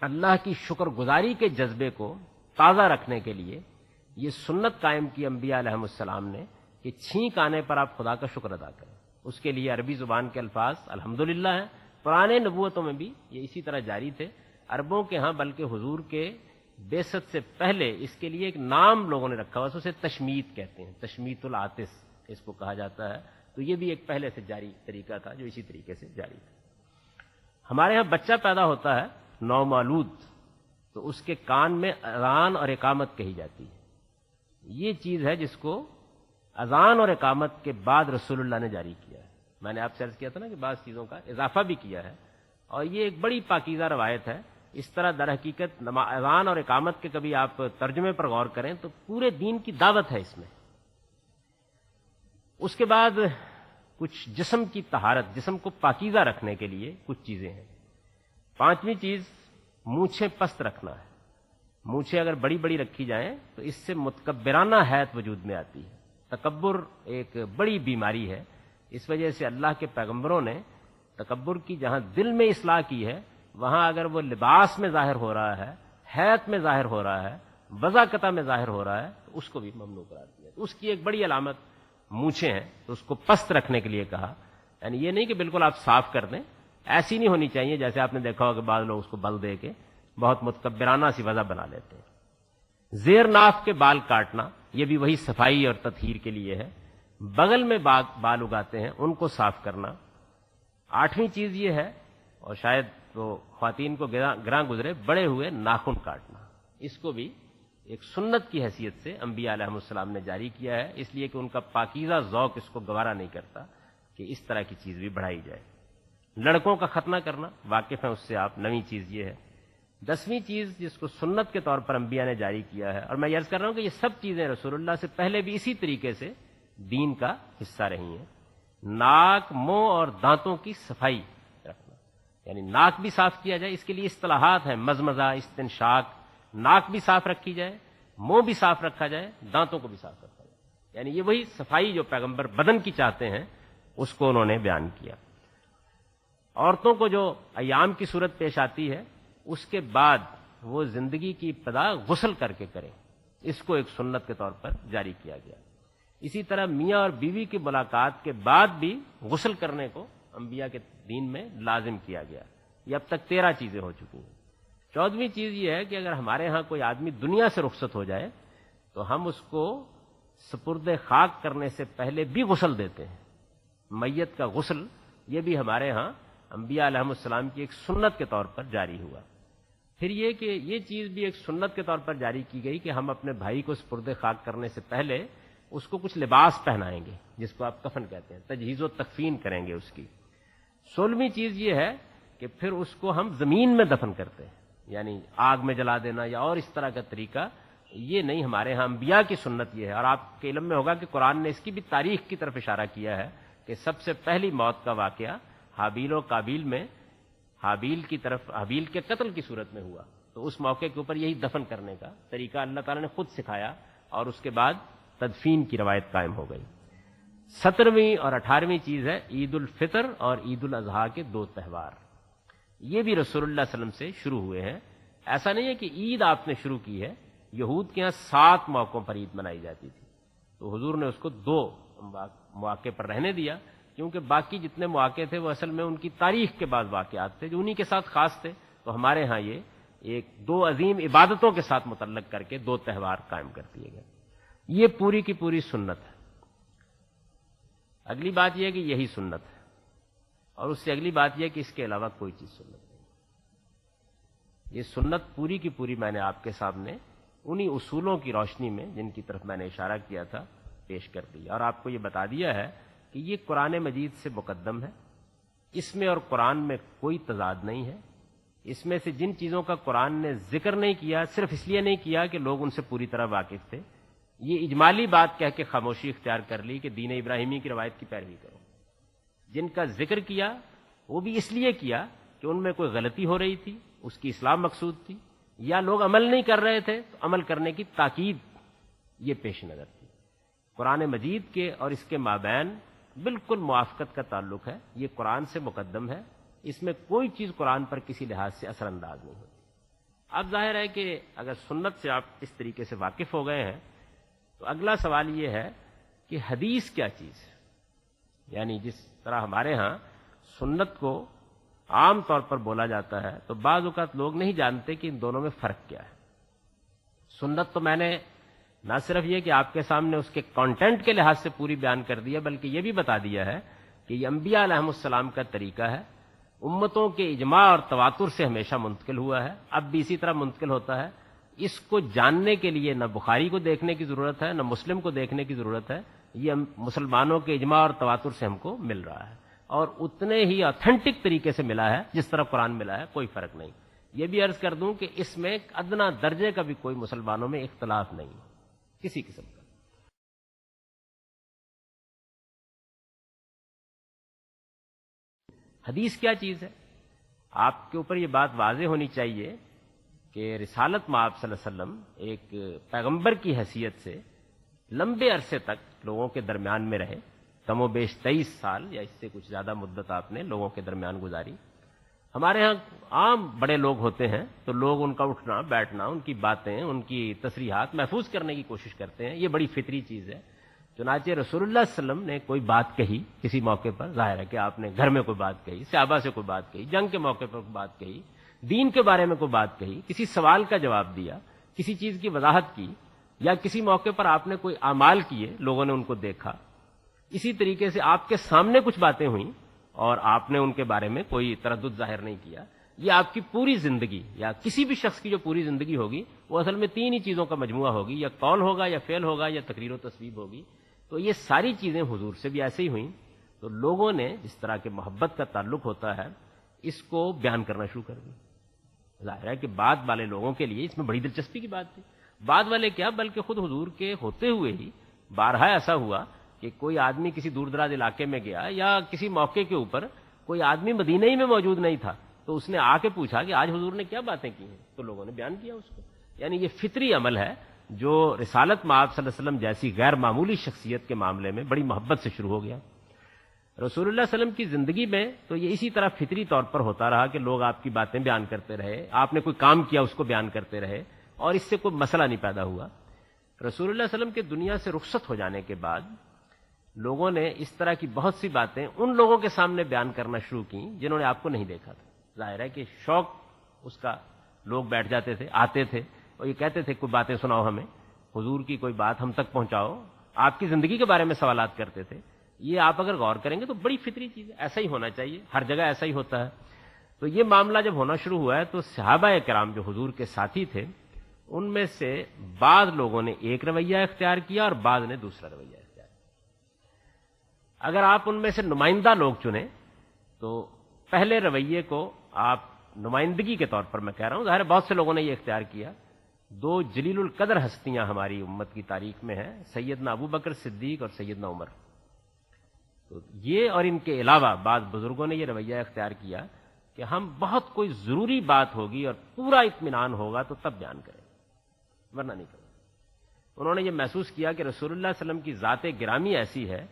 اللہ کی شکر گزاری کے جذبے کو تازہ رکھنے کے لیے یہ سنت قائم کی انبیاء علیہ السلام نے کہ چھینک آنے پر آپ خدا کا شکر ادا کریں. اس کے لیے عربی زبان کے الفاظ الحمدللہ ہیں. پرانے نبوتوں میں بھی یہ اسی طرح جاری تھے. عربوں کے ہاں بلکہ حضور کے بعثت سے پہلے اس کے لیے ایک نام لوگوں نے رکھا ہوا، اسے تشمیت کہتے ہیں، تشمیت العاطس اس کو کہا جاتا ہے. تو یہ بھی ایک پہلے سے جاری طریقہ تھا جو اسی طریقے سے جاری تھا. ہمارے ہاں بچہ پیدا ہوتا ہے نومولود تو اس کے کان میں اذان اور اقامت کہی جاتی ہے. یہ چیز ہے جس کو اذان اور اقامت کے بعد رسول اللہ نے جاری کیا ہے. میں نے آپ سے عرض کیا تھا نا کہ بعض چیزوں کا اضافہ بھی کیا ہے، اور یہ ایک بڑی پاکیزہ روایت ہے. اس طرح در حقیقت اذان اور اقامت کے کبھی آپ ترجمے پر غور کریں تو پورے دین کی دعوت ہے اس میں. اس کے بعد کچھ جسم کی طہارت، جسم کو پاکیزہ رکھنے کے لیے کچھ چیزیں ہیں. پانچویں چیز مونچھیں پست رکھنا ہے. مونچھیں اگر بڑی بڑی رکھی جائیں تو اس سے متکبرانہ حیت وجود میں آتی ہے. تکبر ایک بڑی بیماری ہے اس وجہ سے اللہ کے پیغمبروں نے تکبر کی جہاں دل میں اصلاح کی ہے، وہاں اگر وہ لباس میں ظاہر ہو رہا ہے، حیات میں ظاہر ہو رہا ہے، بذاقتہ میں ظاہر ہو رہا ہے، تو اس کو بھی ممنوع قرار دیا۔ اس کی ایک بڑی علامت مونچھیں ہیں، تو اس کو پست رکھنے کے لیے کہا، یعنی یہ نہیں کہ بالکل آپ صاف کر دیں، ایسی نہیں ہونی چاہیے جیسے آپ نے دیکھا ہوگا کہ بعض لوگ اس کو بل دے کے بہت متکبرانہ سی وضع بنا لیتے ہیں۔ زیر ناف کے بال کاٹنا، یہ بھی وہی صفائی اور تطہیر کے لیے ہے۔ بغل میں بال اگاتے ہیں، ان کو صاف کرنا۔ 8ویں چیز یہ ہے، اور شاید تو خواتین کو گراں گزرے، بڑے ہوئے ناخن کاٹنا، اس کو بھی ایک سنت کی حیثیت سے انبیاء علیہ السلام نے جاری کیا ہے، اس لیے کہ ان کا پاکیزہ ذوق اس کو گوارا نہیں کرتا کہ اس طرح کی چیز بھی بڑھائی جائے۔ لڑکوں کا ختنہ کرنا، واقف ہیں اس سے آپ، 9ویں چیز یہ ہے۔ 10ویں چیز جس کو سنت کے طور پر انبیاء نے جاری کیا ہے، اور میں عرض کر رہا ہوں کہ یہ سب چیزیں رسول اللہ سے پہلے بھی اسی طریقے سے دین کا حصہ رہی ہیں۔ ناک، منہ اور دانتوں کی صفائی رکھنا، یعنی ناک بھی صاف کیا جائے، اس کے لیے اصطلاحات ہیں، مزمزہ، استنشاق، ناک بھی صاف رکھی جائے، منہ بھی صاف رکھا جائے، دانتوں کو بھی صاف رکھا جائے، یعنی یہ وہی صفائی جو پیغمبر بدن کی چاہتے ہیں اس کو انہوں نے بیان کیا۔ عورتوں کو جو ایام کی صورت پیش آتی ہے، اس کے بعد وہ زندگی کی ابتدا غسل کر کے کریں، اس کو ایک سنت کے طور پر جاری کیا گیا۔ اسی طرح میاں اور بیوی کی ملاقات کے بعد بھی غسل کرنے کو انبیاء کے دین میں لازم کیا گیا۔ یہ اب تک 13 چیزیں ہو چکی ہیں۔ 14ویں چیز یہ ہے کہ اگر ہمارے ہاں کوئی آدمی دنیا سے رخصت ہو جائے تو ہم اس کو سپرد خاک کرنے سے پہلے بھی غسل دیتے ہیں۔ میت کا غسل یہ بھی ہمارے ہاں انبیاء علیہ السلام کی ایک سنت کے طور پر جاری ہوا۔ پھر یہ کہ یہ چیز بھی ایک سنت کے طور پر جاری کی گئی کہ ہم اپنے بھائی کو سپرد خاک کرنے سے پہلے اس کو کچھ لباس پہنائیں گے، جس کو آپ کفن کہتے ہیں، تجہیز و تکفین کریں گے اس کی۔ 16ویں چیز یہ ہے کہ پھر اس کو ہم زمین میں دفن کرتے ہیں، یعنی آگ میں جلا دینا یا اور اس طرح کا طریقہ یہ نہیں، ہمارے ہاں انبیاء کی سنت یہ ہے۔ اور آپ کے علم میں ہوگا کہ قرآن نے اس کی بھی تاریخ کی طرف اشارہ کیا ہے کہ سب سے پہلی موت کا واقعہ حابیل و قابیل میں حابیل کے قتل کی صورت میں ہوا، تو اس موقع کے اوپر یہی دفن کرنے کا طریقہ اللہ تعالیٰ نے خود سکھایا، اور اس کے بعد تدفین کی روایت قائم ہو گئی۔ 17ویں اور 18ویں چیز ہے عید الفطر اور عید الاضحیٰ کے 2 تہوار، یہ بھی رسول اللہ صلی اللہ علیہ وسلم سے شروع ہوئے ہیں۔ ایسا نہیں ہے کہ عید آپ نے شروع کی ہے، یہود کے ہاں 7 موقعوں پر عید منائی جاتی تھی، تو حضور نے اس کو 2 مواقع پر رہنے دیا، کیونکہ باقی جتنے مواقع تھے وہ اصل میں ان کی تاریخ کے بعد واقعات تھے جو انہی کے ساتھ خاص تھے، تو ہمارے ہاں یہ ایک 2 عظیم عبادتوں کے ساتھ متعلق کر کے 2 تہوار قائم کر دیے گئے۔ یہ پوری کی پوری سنت ہے۔ اگلی بات یہ ہے کہ یہی سنت ہے، اور اس سے اگلی بات یہ ہے کہ اس کے علاوہ کوئی چیز سنت نہیں۔ یہ سنت پوری کی پوری میں نے آپ کے سامنے انہی اصولوں کی روشنی میں جن کی طرف میں نے اشارہ کیا تھا پیش کر دی، اور آپ کو یہ بتا دیا ہے کہ یہ قرآن مجید سے مقدم ہے، اس میں اور قرآن میں کوئی تضاد نہیں ہے۔ اس میں سے جن چیزوں کا قرآن نے ذکر نہیں کیا، صرف اس لیے نہیں کیا کہ لوگ ان سے پوری طرح واقف تھے، یہ اجمالی بات کہہ کے خاموشی اختیار کر لی کہ دین ابراہیمی کی روایت کی پیروی کرو۔ جن کا ذکر کیا وہ بھی اس لیے کیا کہ ان میں کوئی غلطی ہو رہی تھی، اس کی اصلاح مقصود تھی، یا لوگ عمل نہیں کر رہے تھے تو عمل کرنے کی تاکید یہ پیش نظر تھی۔ قرآن مجید کے اور اس کے مابین بالکل موافقت کا تعلق ہے، یہ قرآن سے مقدم ہے، اس میں کوئی چیز قرآن پر کسی لحاظ سے اثر انداز نہیں ہوتی۔ اب ظاہر ہے کہ اگر سنت سے آپ اس طریقے سے واقف ہو گئے ہیں تو اگلا سوال یہ ہے کہ حدیث کیا چیز ہے، یعنی جس طرح ہمارے ہاں سنت کو عام طور پر بولا جاتا ہے تو بعض اوقات لوگ نہیں جانتے کہ ان دونوں میں فرق کیا ہے۔ سنت تو میں نے نہ صرف یہ کہ آپ کے سامنے اس کے کانٹینٹ کے لحاظ سے پوری بیان کر دیا، بلکہ یہ بھی بتا دیا ہے کہ یہ انبیاء علیہ السلام کا طریقہ ہے، امتوں کے اجماع اور تواتر سے ہمیشہ منتقل ہوا ہے، اب بھی اسی طرح منتقل ہوتا ہے۔ اس کو جاننے کے لیے نہ بخاری کو دیکھنے کی ضرورت ہے، نہ مسلم کو دیکھنے کی ضرورت ہے، یہ مسلمانوں کے اجماع اور تواتر سے ہم کو مل رہا ہے، اور اتنے ہی آتھینٹک طریقے سے ملا ہے جس طرح قرآن ملا ہے، کوئی فرق نہیں۔ یہ بھی عرض کر دوں کہ اس میں ادنا درجے کا بھی کوئی مسلمانوں میں اختلاف نہیں ہے کسی قسم کا۔ حدیث کیا چیز ہے؟ آپ کے اوپر یہ بات واضح ہونی چاہیے کہ رسالت مآب صلی اللہ علیہ وسلم ایک پیغمبر کی حیثیت سے لمبے عرصے تک لوگوں کے درمیان میں رہے، کم و بیش 23 سال یا اس سے کچھ زیادہ مدت آپ نے لوگوں کے درمیان گزاری. ہمارے ہاں عام بڑے لوگ ہوتے ہیں تو لوگ ان کا اٹھنا بیٹھنا، ان کی باتیں، ان کی تصریحات محفوظ کرنے کی کوشش کرتے ہیں. یہ بڑی فطری چیز ہے. چنانچہ رسول اللہ صلی اللہ علیہ وسلم نے کوئی بات کہی کسی موقع پر، ظاہر ہے کہ آپ نے گھر میں کوئی بات کہی، صحابہ سے کوئی بات کہی، جنگ کے موقع پر کوئی بات کہی، دین کے بارے میں کوئی بات کہی، کسی سوال کا جواب دیا، کسی چیز کی وضاحت کی، یا کسی موقع پر آپ نے کوئی اعمال کیے، لوگوں نے ان کو دیکھا. اسی طریقے سے آپ کے سامنے کچھ باتیں ہوئیں اور آپ نے ان کے بارے میں کوئی تردد ظاہر نہیں کیا. یہ آپ کی پوری زندگی یا کسی بھی شخص کی جو پوری زندگی ہوگی وہ اصل میں 3 ہی چیزوں کا مجموعہ ہوگی، یا قول ہوگا، یا فعل ہوگا، یا تقریر و تصویب ہوگی. تو یہ ساری چیزیں حضور سے بھی ایسے ہی ہوئیں. تو لوگوں نے جس طرح کے محبت کا تعلق ہوتا ہے اس کو بیان کرنا شروع کر دیا. ظاہر ہے کہ بعد والے لوگوں کے لیے اس میں بڑی دلچسپی کی بات تھی. بعد والے کیا بلکہ خود حضور کے ہوتے ہوئے ہی بارہا ایسا ہوا کہ کوئی آدمی کسی دور دراز علاقے میں گیا یا کسی موقع کے اوپر کوئی آدمی مدینہ ہی میں موجود نہیں تھا تو اس نے آ کے پوچھا کہ آج حضور نے کیا باتیں کی ہیں، تو لوگوں نے بیان کیا اس کو. یعنی یہ فطری عمل ہے جو رسالت مآب صلی اللہ علیہ وسلم جیسی غیر معمولی شخصیت کے معاملے میں بڑی محبت سے شروع ہو گیا. رسول اللہ صلی اللہ علیہ وسلم کی زندگی میں تو یہ اسی طرح فطری طور پر ہوتا رہا کہ لوگ آپ کی باتیں بیان کرتے رہے، آپ نے کوئی کام کیا اس کو بیان کرتے رہے، اور اس سے کوئی مسئلہ نہیں پیدا ہوا. رسول اللہ صلی اللہ علیہ وسلم کے دنیا سے رخصت ہو جانے کے بعد لوگوں نے اس طرح کی بہت سی باتیں ان لوگوں کے سامنے بیان کرنا شروع کی جنہوں نے آپ کو نہیں دیکھا تھا. ظاہر ہے کہ شوق اس کا، لوگ بیٹھ جاتے تھے، آتے تھے اور یہ کہتے تھے کوئی باتیں سناؤ ہمیں، حضور کی کوئی بات ہم تک پہنچاؤ، آپ کی زندگی کے بارے میں سوالات کرتے تھے. یہ آپ اگر غور کریں گے تو بڑی فطری چیز ہے، ایسا ہی ہونا چاہیے، ہر جگہ ایسا ہی ہوتا ہے. تو یہ معاملہ جب ہونا شروع ہوا ہے تو صحابہ کرام جو حضور کے ساتھی تھے ان میں سے بعض لوگوں نے ایک رویہ اختیار کیا اور بعض نے دوسرا رویہ اختیار کیا. اگر آپ ان میں سے نمائندہ لوگ چنیں تو پہلے رویے کو آپ نمائندگی کے طور پر میں کہہ رہا ہوں، ظاہر بہت سے لوگوں نے یہ اختیار کیا. 2 جلیل القدر ہستیاں ہماری امت کی تاریخ میں ہیں، سیدنا ابو بکر صدیق اور سیدنا عمر. تو یہ اور ان کے علاوہ بعض بزرگوں نے یہ رویہ اختیار کیا کہ ہم بہت کوئی ضروری بات ہوگی اور پورا اطمینان ہوگا تو تب بیان کریں، ورنہ نہیں کریں. انہوں نے یہ محسوس کیا کہ رسول اللہ صلی اللہ علیہ وسلم کی ذات گرامی ایسی ہے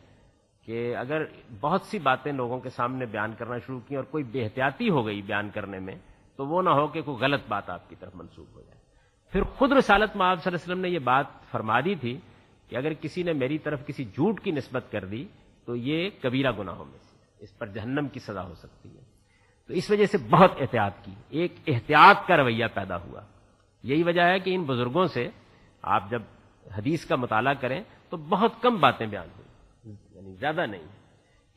کہ اگر بہت سی باتیں لوگوں کے سامنے بیان کرنا شروع کی اور کوئی بے احتیاطی ہو گئی بیان کرنے میں تو وہ نہ ہو کہ کوئی غلط بات آپ کی طرف منسوب ہو جائے. پھر خود رسالت مآب صلی اللہ علیہ وسلم نے یہ بات فرما دی تھی کہ اگر کسی نے میری طرف کسی جھوٹ کی نسبت کر دی تو یہ کبیرہ گناہوں میں سے، اس پر جہنم کی سزا ہو سکتی ہے. تو اس وجہ سے بہت احتیاط کی، ایک احتیاط کا رویہ پیدا ہوا. یہی وجہ ہے کہ ان بزرگوں سے آپ جب حدیث کا مطالعہ کریں تو بہت کم باتیں بیان ہوئی، یعنی زیادہ نہیں.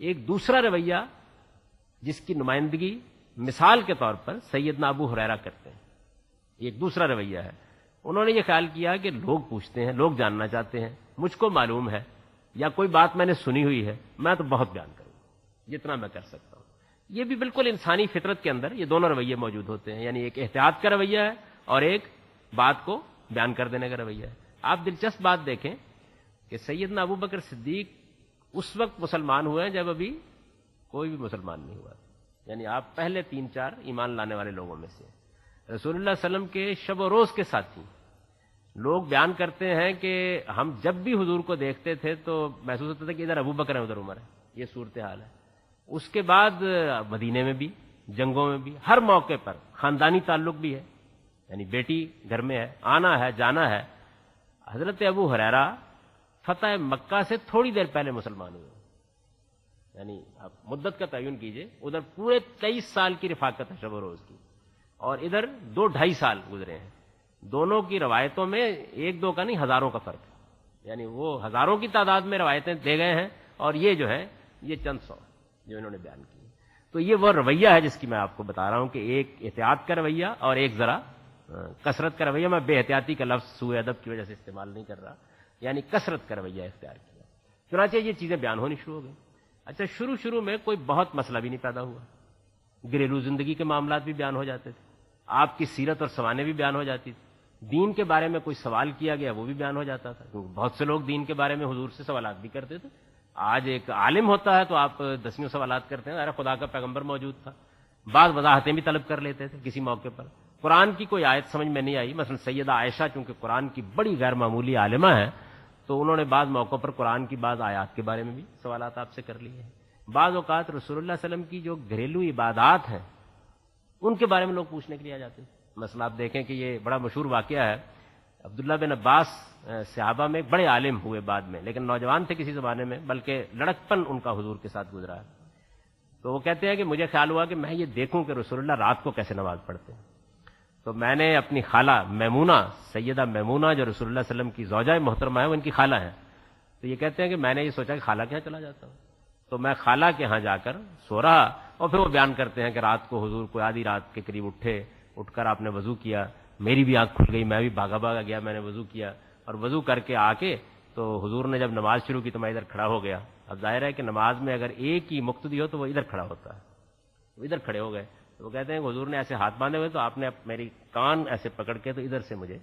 ایک دوسرا رویہ جس کی نمائندگی مثال کے طور پر سیدنا ابو ہریرہ کرتے ہیں، ایک دوسرا رویہ ہے. انہوں نے یہ خیال کیا کہ لوگ پوچھتے ہیں، لوگ جاننا چاہتے ہیں، مجھ کو معلوم ہے یا کوئی بات میں نے سنی ہوئی ہے، میں تو بہت بیان کروں جتنا میں کر سکتا ہوں. یہ بھی بالکل انسانی فطرت کے اندر یہ دونوں رویے موجود ہوتے ہیں، یعنی ایک احتیاط کا رویہ ہے اور ایک بات کو بیان کر دینے کا رویہ ہے. آپ دلچسپ بات دیکھیں کہ سیدنا ابو بکر صدیق اس وقت مسلمان ہوئے ہیں جب ابھی کوئی بھی مسلمان نہیں ہوا، یعنی آپ پہلے 3-4 ایمان لانے والے لوگوں میں سے. رسول اللہ صلی اللہ علیہ وسلم کے شب و روز کے ساتھی. لوگ بیان کرتے ہیں کہ ہم جب بھی حضور کو دیکھتے تھے تو محسوس ہوتا تھا کہ ادھر ابو بکر ہے ادھر عمر ہے. یہ صورتحال ہے. اس کے بعد مدینے میں بھی، جنگوں میں بھی، ہر موقع پر خاندانی تعلق بھی ہے، یعنی بیٹی گھر میں ہے، آنا ہے جانا ہے. حضرت ابو ہریرہ فتح مکہ سے تھوڑی دیر پہلے مسلمان ہوئے، یعنی آپ مدت کا تعین کیجئے، ادھر پورے 23 سال کی رفاقت ہے شب و روز کی، اور ادھر 2-2.5 سال گزرے ہیں. دونوں کی روایتوں میں 1-2 کا نہیں، ہزاروں کا فرق ہے. یعنی وہ ہزاروں کی تعداد میں روایتیں دے گئے ہیں اور یہ جو ہے یہ چند سو جو انہوں نے بیان کی. تو یہ وہ رویہ ہے جس کی میں آپ کو بتا رہا ہوں کہ ایک احتیاط کا رویہ اور ایک ذرا کثرت کا رویہ. میں بے احتیاطی کا لفظ سوء ادب کی وجہ سے استعمال نہیں کر رہا، یعنی کثرت کا رویہ اختیار کیا. چنانچہ یہ چیزیں بیان ہونی شروع ہو گئی. اچھا، شروع میں کوئی بہت مسئلہ بھی نہیں پیدا ہوا، گھریلو زندگی کے معاملات بھی بیان ہو جاتے تھے، آپ کی سیرت اور سوانح بھی بیان ہو جاتی تھی، دین کے بارے میں کوئی سوال کیا گیا وہ بھی بیان ہو جاتا تھا، کیونکہ بہت سے لوگ دین کے بارے میں حضور سے سوالات بھی کرتے تھے. آج ایک عالم ہوتا ہے تو آپ 10 سوالات کرتے ہیں، ارے خدا کا پیغمبر موجود تھا، بعض وضاحتیں بھی طلب کر لیتے تھے کسی موقع پر. قرآن کی کوئی آیت سمجھ میں نہیں آئی، مثلا سیدہ عائشہ چونکہ قرآن کی بڑی غیر معمولی عالمہ ہے تو انہوں نے بعض موقعوں پر قرآن کی بعض آیات کے بارے میں بھی سوالات آپ سے کر لیے ہیں. بعض اوقات رسول اللہ صلی اللہ علیہ وسلم کی جو گھریلو عبادات ہیں ان کے بارے میں لوگ پوچھنے کے لیے آ جاتے ہیں. مثلا آپ دیکھیں کہ یہ بڑا مشہور واقعہ ہے. عبداللہ بن عباس صحابہ میں بڑے عالم ہوئے بعد میں، لیکن نوجوان تھے کسی زمانے میں، بلکہ لڑکپن ان کا حضور کے ساتھ گزرا ہے. تو وہ کہتے ہیں کہ مجھے خیال ہوا کہ میں یہ دیکھوں کہ رسول اللہ رات کو کیسے نماز پڑھتے ہیں. تو میں نے اپنی خالہ میمونہ، سیدہ میمونہ جو رسول اللہ صلی اللہ علیہ وسلم کی زوجہ محترمہ ہے، وہ ان کی خالہ ہیں. تو یہ کہتے ہیں کہ میں نے یہ سوچا کہ خالہ کے یہاں چلا جاتا ہوں. تو میں خالہ کے ہاں جا کر سو رہا، اور پھر وہ بیان کرتے ہیں کہ رات کو حضور کو آدھی رات کے قریب اٹھ کر آپ نے وضو کیا، میری بھی آنکھ کھل گئی، میں بھی بھاگا گیا، میں نے وضو کیا، اور وضو کر کے آ کے تو حضور نے جب نماز شروع کی تو میں ادھر کھڑا ہو گیا. اب ظاہر ہے کہ نماز میں اگر ایک ہی مقتدی ہو تو وہ ادھر کھڑا ہوتا ہے، وہ ادھر کھڑے ہو گئے. تو وہ کہتے ہیں کہ حضور نے ایسے ہاتھ باندھے ہوئے تو آپ نے میری کان ایسے پکڑ کے تو ادھر سے مجھے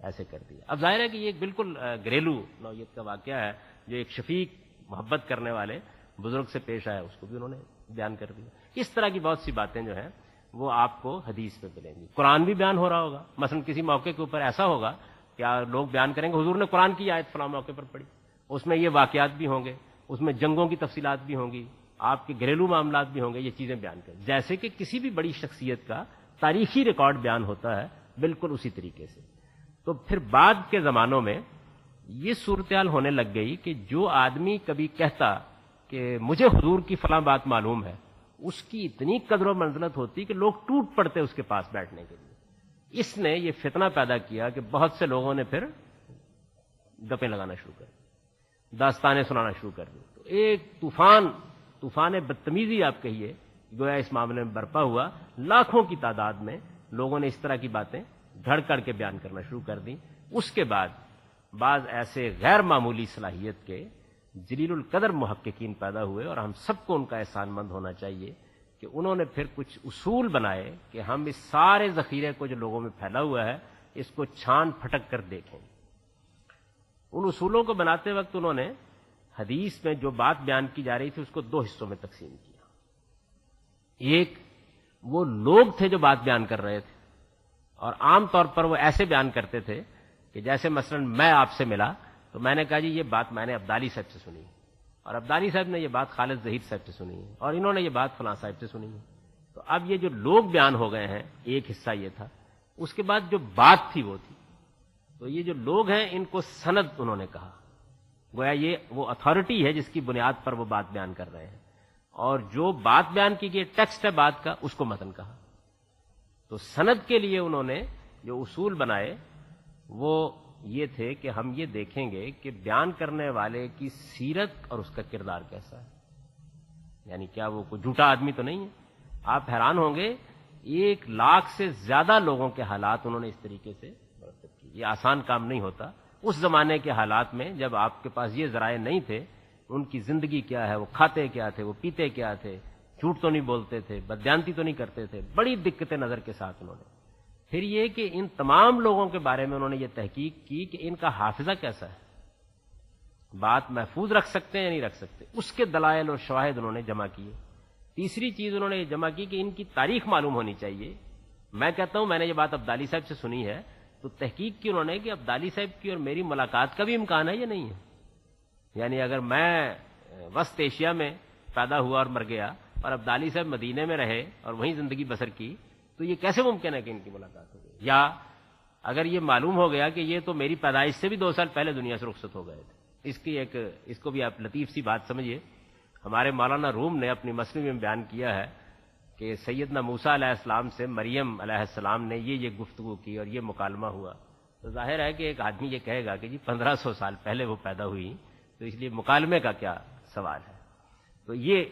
ایسے کر دیا. اب ظاہر ہے کہ یہ ایک بالکل گھریلو نوعیت کا واقعہ ہے جو ایک شفیق محبت کرنے والے بزرگ سے پیش آیا، اس کو بھی انہوں نے بیان کر دیا. اس طرح کی بہت سی باتیں جو ہیں وہ آپ کو حدیث میں ملیں گی. قرآن بھی بیان ہو رہا ہوگا، مثلا کسی موقع کے اوپر ایسا ہوگا کہ لوگ بیان کریں گے حضور نے قرآن کی آیت فلاں موقع پر پڑھی، اس میں یہ واقعات بھی ہوں گے، اس میں جنگوں کی تفصیلات بھی ہوں گی، آپ کے گھریلو معاملات بھی ہوں گے، یہ چیزیں بیان کریں. جیسے کہ کسی بھی بڑی شخصیت کا تاریخی ریکارڈ بیان ہوتا ہے، بالکل اسی طریقے سے. تو پھر بعد کے زمانوں میں یہ صورتحال ہونے لگ گئی کہ جو آدمی کبھی کہتا کہ مجھے حضور کی فلاں بات معلوم ہے، اس کی اتنی قدر و منزلت ہوتی کہ لوگ ٹوٹ پڑتے اس کے پاس بیٹھنے کے لیے. اس نے یہ فتنہ پیدا کیا کہ بہت سے لوگوں نے پھر گپیں لگانا شروع کر دی، داستانیں سنانا شروع کر دی. تو ایک طوفان بدتمیزی آپ کہیے گویا اس معاملے میں برپا ہوا. لاکھوں کی تعداد میں لوگوں نے اس طرح کی باتیں گھڑ کر کے بیان کرنا شروع کر دی. اس کے بعد بعض ایسے غیر معمولی صلاحیت کے جلیل القدر محققین پیدا ہوئے، اور ہم سب کو ان کا احسان مند ہونا چاہیے کہ انہوں نے پھر کچھ اصول بنائے کہ ہم اس سارے ذخیرے کو جو لوگوں میں پھیلا ہوا ہے اس کو چھان پھٹک کر دیکھیں. ان اصولوں کو بناتے وقت انہوں نے حدیث میں جو بات بیان کی جا رہی تھی اس کو دو حصوں میں تقسیم کیا. ایک وہ لوگ تھے جو بات بیان کر رہے تھے، اور عام طور پر وہ ایسے بیان کرتے تھے کہ جیسے مثلا میں آپ سے ملا تو میں نے کہا جی یہ بات میں نے عبدالی صاحب سے سنی، اور عبدالی صاحب نے یہ بات خالد ظہیر صاحب سے سنی ہے، اور انہوں نے یہ بات فلاں صاحب سے سنی ہے. تو اب یہ جو لوگ بیان ہو گئے ہیں ایک حصہ یہ تھا. اس کے بعد جو بات تھی وہ تھی. تو یہ جو لوگ ہیں ان کو سند انہوں نے کہا، گویا یہ وہ اتھارٹی ہے جس کی بنیاد پر وہ بات بیان کر رہے ہیں، اور جو بات بیان کی گئی ٹیکسٹ ہے بات کا اس کو متن کہا. تو سند کے لیے انہوں نے جو اصول بنائے وہ یہ تھے کہ ہم یہ دیکھیں گے کہ بیان کرنے والے کی سیرت اور اس کا کردار کیسا ہے، یعنی کیا وہ کوئی جھوٹا آدمی تو نہیں ہے. آپ حیران ہوں گے 1,00,000 سے زیادہ لوگوں کے حالات انہوں نے اس طریقے سے مرتب کی. یہ آسان کام نہیں ہوتا. اس زمانے کے حالات میں جب آپ کے پاس یہ ذرائع نہیں تھے، ان کی زندگی کیا ہے، وہ کھاتے کیا تھے، وہ پیتے کیا تھے، جھوٹ تو نہیں بولتے تھے، بددیانتی تو نہیں کرتے تھے، بڑی دقتیں نظر کے ساتھ انہوں نے. پھر یہ کہ ان تمام لوگوں کے بارے میں انہوں نے یہ تحقیق کی کہ ان کا حافظہ کیسا ہے، بات محفوظ رکھ سکتے ہیں یا نہیں رکھ سکتے. اس کے دلائل اور شواہد انہوں نے جمع کیے. تیسری چیز انہوں نے یہ جمع کی کہ ان کی تاریخ معلوم ہونی چاہیے. میں کہتا ہوں میں نے یہ بات عبدالی صاحب سے سنی ہے، تو تحقیق کی انہوں نے کہ عبدالی صاحب کی اور میری ملاقات کا بھی امکان ہے یا نہیں ہے. یعنی اگر میں وسط ایشیا میں پیدا ہوا اور مر گیا اور عبدالی صاحب مدینے میں رہے اور وہیں زندگی بسر کی تو یہ کیسے ممکن ہے کہ ان کی ملاقات ہو گئی. یا اگر یہ معلوم ہو گیا کہ یہ تو میری پیدائش سے بھی 2 سال پہلے دنیا سے رخصت ہو گئے تھے. اس کو بھی آپ لطیف سی بات سمجھیے. ہمارے مولانا روم نے اپنی مثنوی میں بیان کیا ہے کہ سیدنا موسیٰ علیہ السلام سے مریم علیہ السلام نے یہ گفتگو کی اور یہ مکالمہ ہوا. تو ظاہر ہے کہ ایک آدمی یہ کہے گا کہ جی 1500 سال پہلے وہ پیدا ہوئی، تو اس لیے مکالمے کا کیا سوال ہے. تو یہ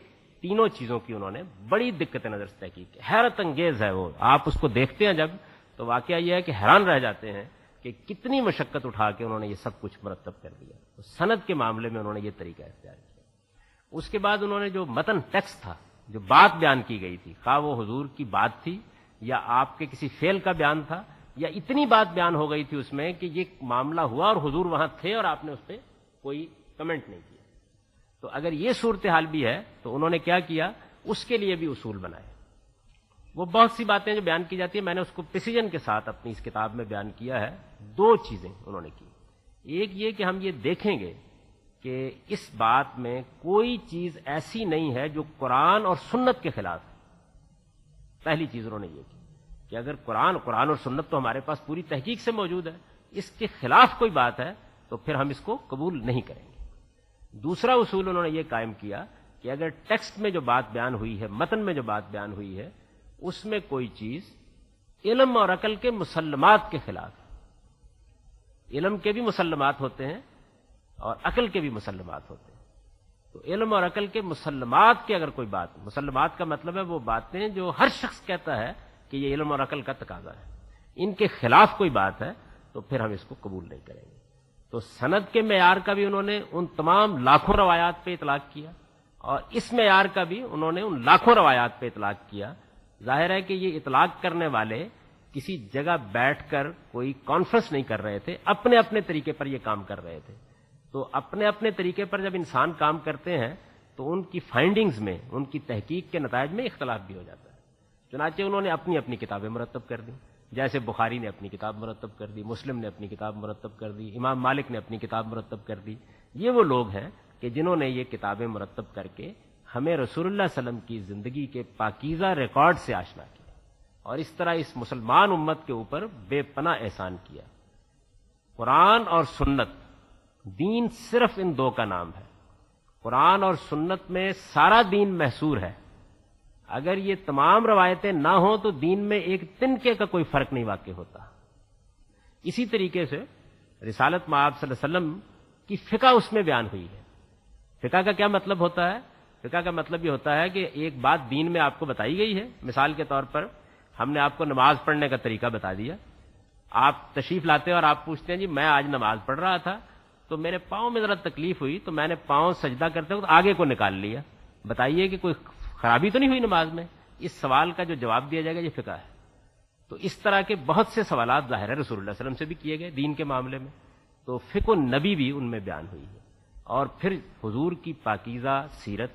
تینوں چیزوں کی انہوں نے بڑی دقت نظر سے تحقیق کی. حیرت انگیز ہے وہ. آپ اس کو دیکھتے ہیں جب تو واقعہ یہ ہے کہ حیران رہ جاتے ہیں کہ کتنی مشقت اٹھا کے انہوں نے یہ سب کچھ مرتب کر دیا. تو سند کے معاملے میں انہوں نے یہ طریقہ اختیار کیا. اس کے بعد انہوں نے جو متن ٹیکسٹ تھا، جو بات بیان کی گئی تھی، خواہ وہ حضور کی بات تھی یا آپ کے کسی فعل کا بیان تھا، یا اتنی بات بیان ہو گئی تھی اس میں کہ یہ معاملہ ہوا اور حضور وہاں تھے اور آپ نے اس پہ کوئی کمنٹ نہیں کیا. تو اگر یہ صورتحال بھی ہے تو انہوں نے کیا کیا، اس کے لیے بھی اصول بنائے. وہ بہت سی باتیں جو بیان کی جاتی ہیں میں نے اس کو پریسیجن کے ساتھ اپنی اس کتاب میں بیان کیا ہے. 2 چیزیں انہوں نے کی. ایک یہ کہ ہم یہ دیکھیں گے کہ اس بات میں کوئی چیز ایسی نہیں ہے جو قرآن اور سنت کے خلاف ہے. پہلی چیز انہوں نے یہ کی کہ اگر قرآن اور سنت تو ہمارے پاس پوری تحقیق سے موجود ہے، اس کے خلاف کوئی بات ہے تو پھر ہم اس کو قبول نہیں کریں گے. دوسرا اصول انہوں نے یہ قائم کیا کہ اگر ٹیکسٹ میں جو بات بیان ہوئی ہے، متن میں جو بات بیان ہوئی ہے، اس میں کوئی چیز علم اور عقل کے مسلمات کے خلاف ہے. علم کے بھی مسلمات ہوتے ہیں اور عقل کے بھی مسلمات ہوتے ہیں. تو علم اور عقل کے مسلمات کی اگر کوئی بات، مسلمات کا مطلب ہے وہ باتیں جو ہر شخص کہتا ہے کہ یہ علم اور عقل کا تقاضا ہے، ان کے خلاف کوئی بات ہے تو پھر ہم اس کو قبول نہیں کریں گے. تو سند کے معیار کا بھی انہوں نے ان تمام لاکھوں روایات پہ اطلاق کیا، اور اس معیار کا بھی انہوں نے ان لاکھوں روایات پہ اطلاق کیا. ظاہر ہے کہ یہ اطلاق کرنے والے کسی جگہ بیٹھ کر کوئی کانفرنس نہیں کر رہے تھے، اپنے اپنے طریقے پر یہ کام کر رہے تھے. تو اپنے اپنے طریقے پر جب انسان کام کرتے ہیں تو ان کی فائنڈنگز میں، ان کی تحقیق کے نتائج میں اختلاف بھی ہو جاتا ہے. چنانچہ انہوں نے اپنی اپنی کتابیں مرتب کر دیں، جیسے بخاری نے اپنی کتاب مرتب کر دی، مسلم نے اپنی کتاب مرتب کر دی، امام مالک نے اپنی کتاب مرتب کر دی. یہ وہ لوگ ہیں کہ جنہوں نے یہ کتابیں مرتب کر کے ہمیں رسول اللہ صلی اللہ علیہ وسلم کی زندگی کے پاکیزہ ریکارڈ سے آشنا کیا، اور اس طرح اس مسلمان امت کے اوپر بے پناہ احسان کیا. قرآن اور سنت، دین صرف ان دو کا نام ہے. قرآن اور سنت میں سارا دین محصور ہے. اگر یہ تمام روایتیں نہ ہوں تو دین میں ایک تنکے کا کوئی فرق نہیں واقع ہوتا. اسی طریقے سے رسالت مآب صلی اللہ علیہ وسلم کی فقہ اس میں بیان ہوئی ہے. فقہ کا کیا مطلب ہوتا ہے؟ فقہ کا مطلب یہ ہوتا ہے کہ ایک بات دین میں آپ کو بتائی گئی ہے. مثال کے طور پر ہم نے آپ کو نماز پڑھنے کا طریقہ بتا دیا. آپ تشریف لاتے ہیں اور آپ پوچھتے ہیں جی میں آج نماز پڑھ رہا تھا تو میرے پاؤں میں ذرا تکلیف ہوئی تو میں نے پاؤں سجدہ کرتے وقت آگے کو نکال لیا. بتائیے کہ کوئی خرابی تو نہیں ہوئی نماز میں؟ اس سوال کا جو جواب دیا جائے گا یہ فقہ ہے. تو اس طرح کے بہت سے سوالات ظاہر ہے رسول اللہ صلی اللہ علیہ وسلم سے بھی کیے گئے دین کے معاملے میں. تو فقہ النبی بھی ان میں بیان ہوئی ہے. اور پھر حضور کی پاکیزہ سیرت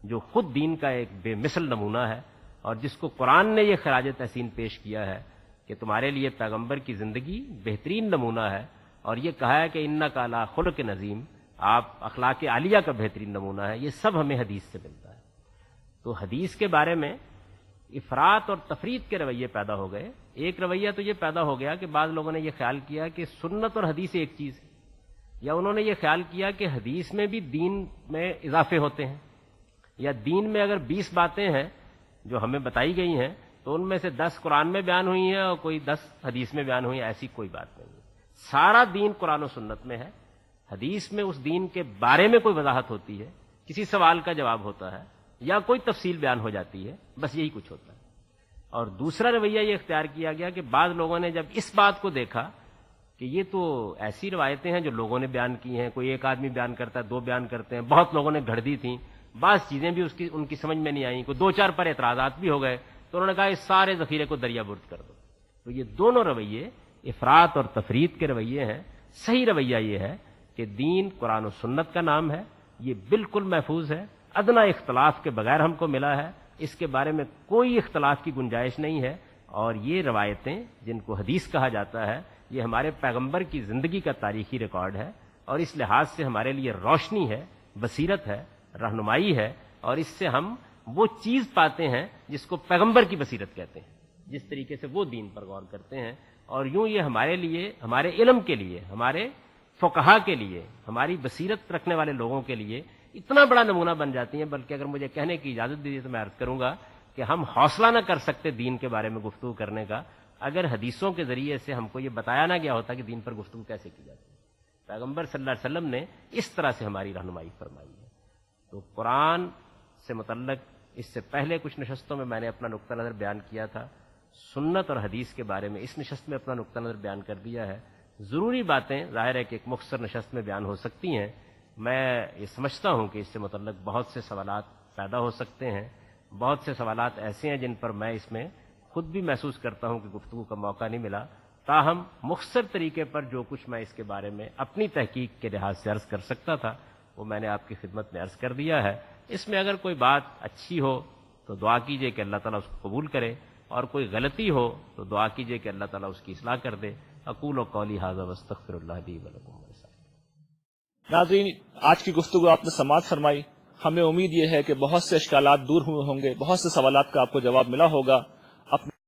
جو خود دین کا ایک بے مثل نمونہ ہے، اور جس کو قرآن نے یہ خراج تحسین پیش کیا ہے کہ تمہارے لیے پیغمبر کی زندگی بہترین نمونہ ہے، اور یہ کہا ہے کہ انک علی خلق نظیم، آپ اخلاق عالیہ کا بہترین نمونہ ہے. یہ سب ہمیں حدیث سے ملتا ہے. تو حدیث کے بارے میں افراط اور تفریط کے رویے پیدا ہو گئے. ایک رویہ تو یہ پیدا ہو گیا کہ بعض لوگوں نے یہ خیال کیا کہ سنت اور حدیث ایک چیز ہے، یا انہوں نے یہ خیال کیا کہ حدیث میں بھی دین میں اضافے ہوتے ہیں، یا دین میں اگر 20 باتیں ہیں جو ہمیں بتائی گئی ہیں تو ان میں سے 10 قرآن میں بیان ہوئی ہیں اور کوئی 10 حدیث میں بیان ہوئی ہیں. ایسی کوئی بات نہیں ہے. سارا دین قرآن و سنت میں ہے. حدیث میں اس دین کے بارے میں کوئی وضاحت ہوتی ہے، کسی سوال کا جواب ہوتا ہے یا کوئی تفصیل بیان ہو جاتی ہے، بس یہی کچھ ہوتا ہے. اور دوسرا رویہ یہ اختیار کیا گیا کہ بعض لوگوں نے جب اس بات کو دیکھا کہ یہ تو ایسی روایتیں ہیں جو لوگوں نے بیان کی ہیں، کوئی ایک آدمی بیان کرتا ہے، 2 بیان کرتے ہیں، بہت لوگوں نے گھڑ دی تھیں، بعض چیزیں بھی ان کی سمجھ میں نہیں آئیں، کوئی 2-4 پر اعتراضات بھی ہو گئے، تو انہوں نے کہا اس سارے ذخیرے کو دریا برد کر دو. تو یہ دونوں رویے افراط اور تفریط کے رویے ہیں. صحیح رویہ یہ ہے کہ دین قرآن و سنت کا نام ہے، یہ بالکل محفوظ ہے، ادنا اختلاف کے بغیر ہم کو ملا ہے، اس کے بارے میں کوئی اختلاف کی گنجائش نہیں ہے. اور یہ روایتیں جن کو حدیث کہا جاتا ہے یہ ہمارے پیغمبر کی زندگی کا تاریخی ریکارڈ ہے، اور اس لحاظ سے ہمارے لیے روشنی ہے، بصیرت ہے، رہنمائی ہے، اور اس سے ہم وہ چیز پاتے ہیں جس کو پیغمبر کی بصیرت کہتے ہیں، جس طریقے سے وہ دین پر غور کرتے ہیں. اور یوں یہ ہمارے لیے، ہمارے علم کے لیے، ہمارے فقہا کے لیے، ہماری بصیرت رکھنے والے لوگوں کے لیے اتنا بڑا نمونہ بن جاتی ہیں. بلکہ اگر مجھے کہنے کی اجازت دیجیے تو میں عرض کروں گا کہ ہم حوصلہ نہ کر سکتے دین کے بارے میں گفتگو کرنے کا اگر حدیثوں کے ذریعے سے ہم کو یہ بتایا نہ گیا ہوتا کہ دین پر گفتگو کیسے کی جاتی ہے. پیغمبر صلی اللہ علیہ وسلم نے اس طرح سے ہماری رہنمائی فرمائی ہے. تو قرآن سے متعلق اس سے پہلے کچھ نشستوں میں نے اپنا نقطہ نظر بیان کیا تھا. سنت اور حدیث کے بارے میں اس نشست میں اپنا نقطہ نظر بیان کر دیا ہے. ضروری باتیں ظاہر ہے کہ ایک مختصر نشست میں بیان ہو سکتی ہیں. میں یہ سمجھتا ہوں کہ اس سے متعلق بہت سے سوالات پیدا ہو سکتے ہیں. بہت سے سوالات ایسے ہیں جن پر میں اس میں خود بھی محسوس کرتا ہوں کہ گفتگو کا موقع نہیں ملا. تاہم مختصر طریقے پر جو کچھ میں اس کے بارے میں اپنی تحقیق کے لحاظ سے عرض کر سکتا تھا وہ میں نے آپ کی خدمت میں عرض کر دیا ہے. اس میں اگر کوئی بات اچھی ہو تو دعا کیجئے کہ اللہ تعالیٰ اس کو قبول کرے، اور کوئی غلطی ہو تو دعا کیجئے کہ اللہ تعالیٰ اس کی اصلاح کر دے. اقول قولی ھذا واستغفر اللہ لی ولکم. ناظرین، آج کی گفتگو آپ نے سماعت فرمائی. ہمیں امید یہ ہے کہ بہت سے اشکالات دور ہوئے ہوں گے، بہت سے سوالات کا آپ کو جواب ملا ہوگا. اپنے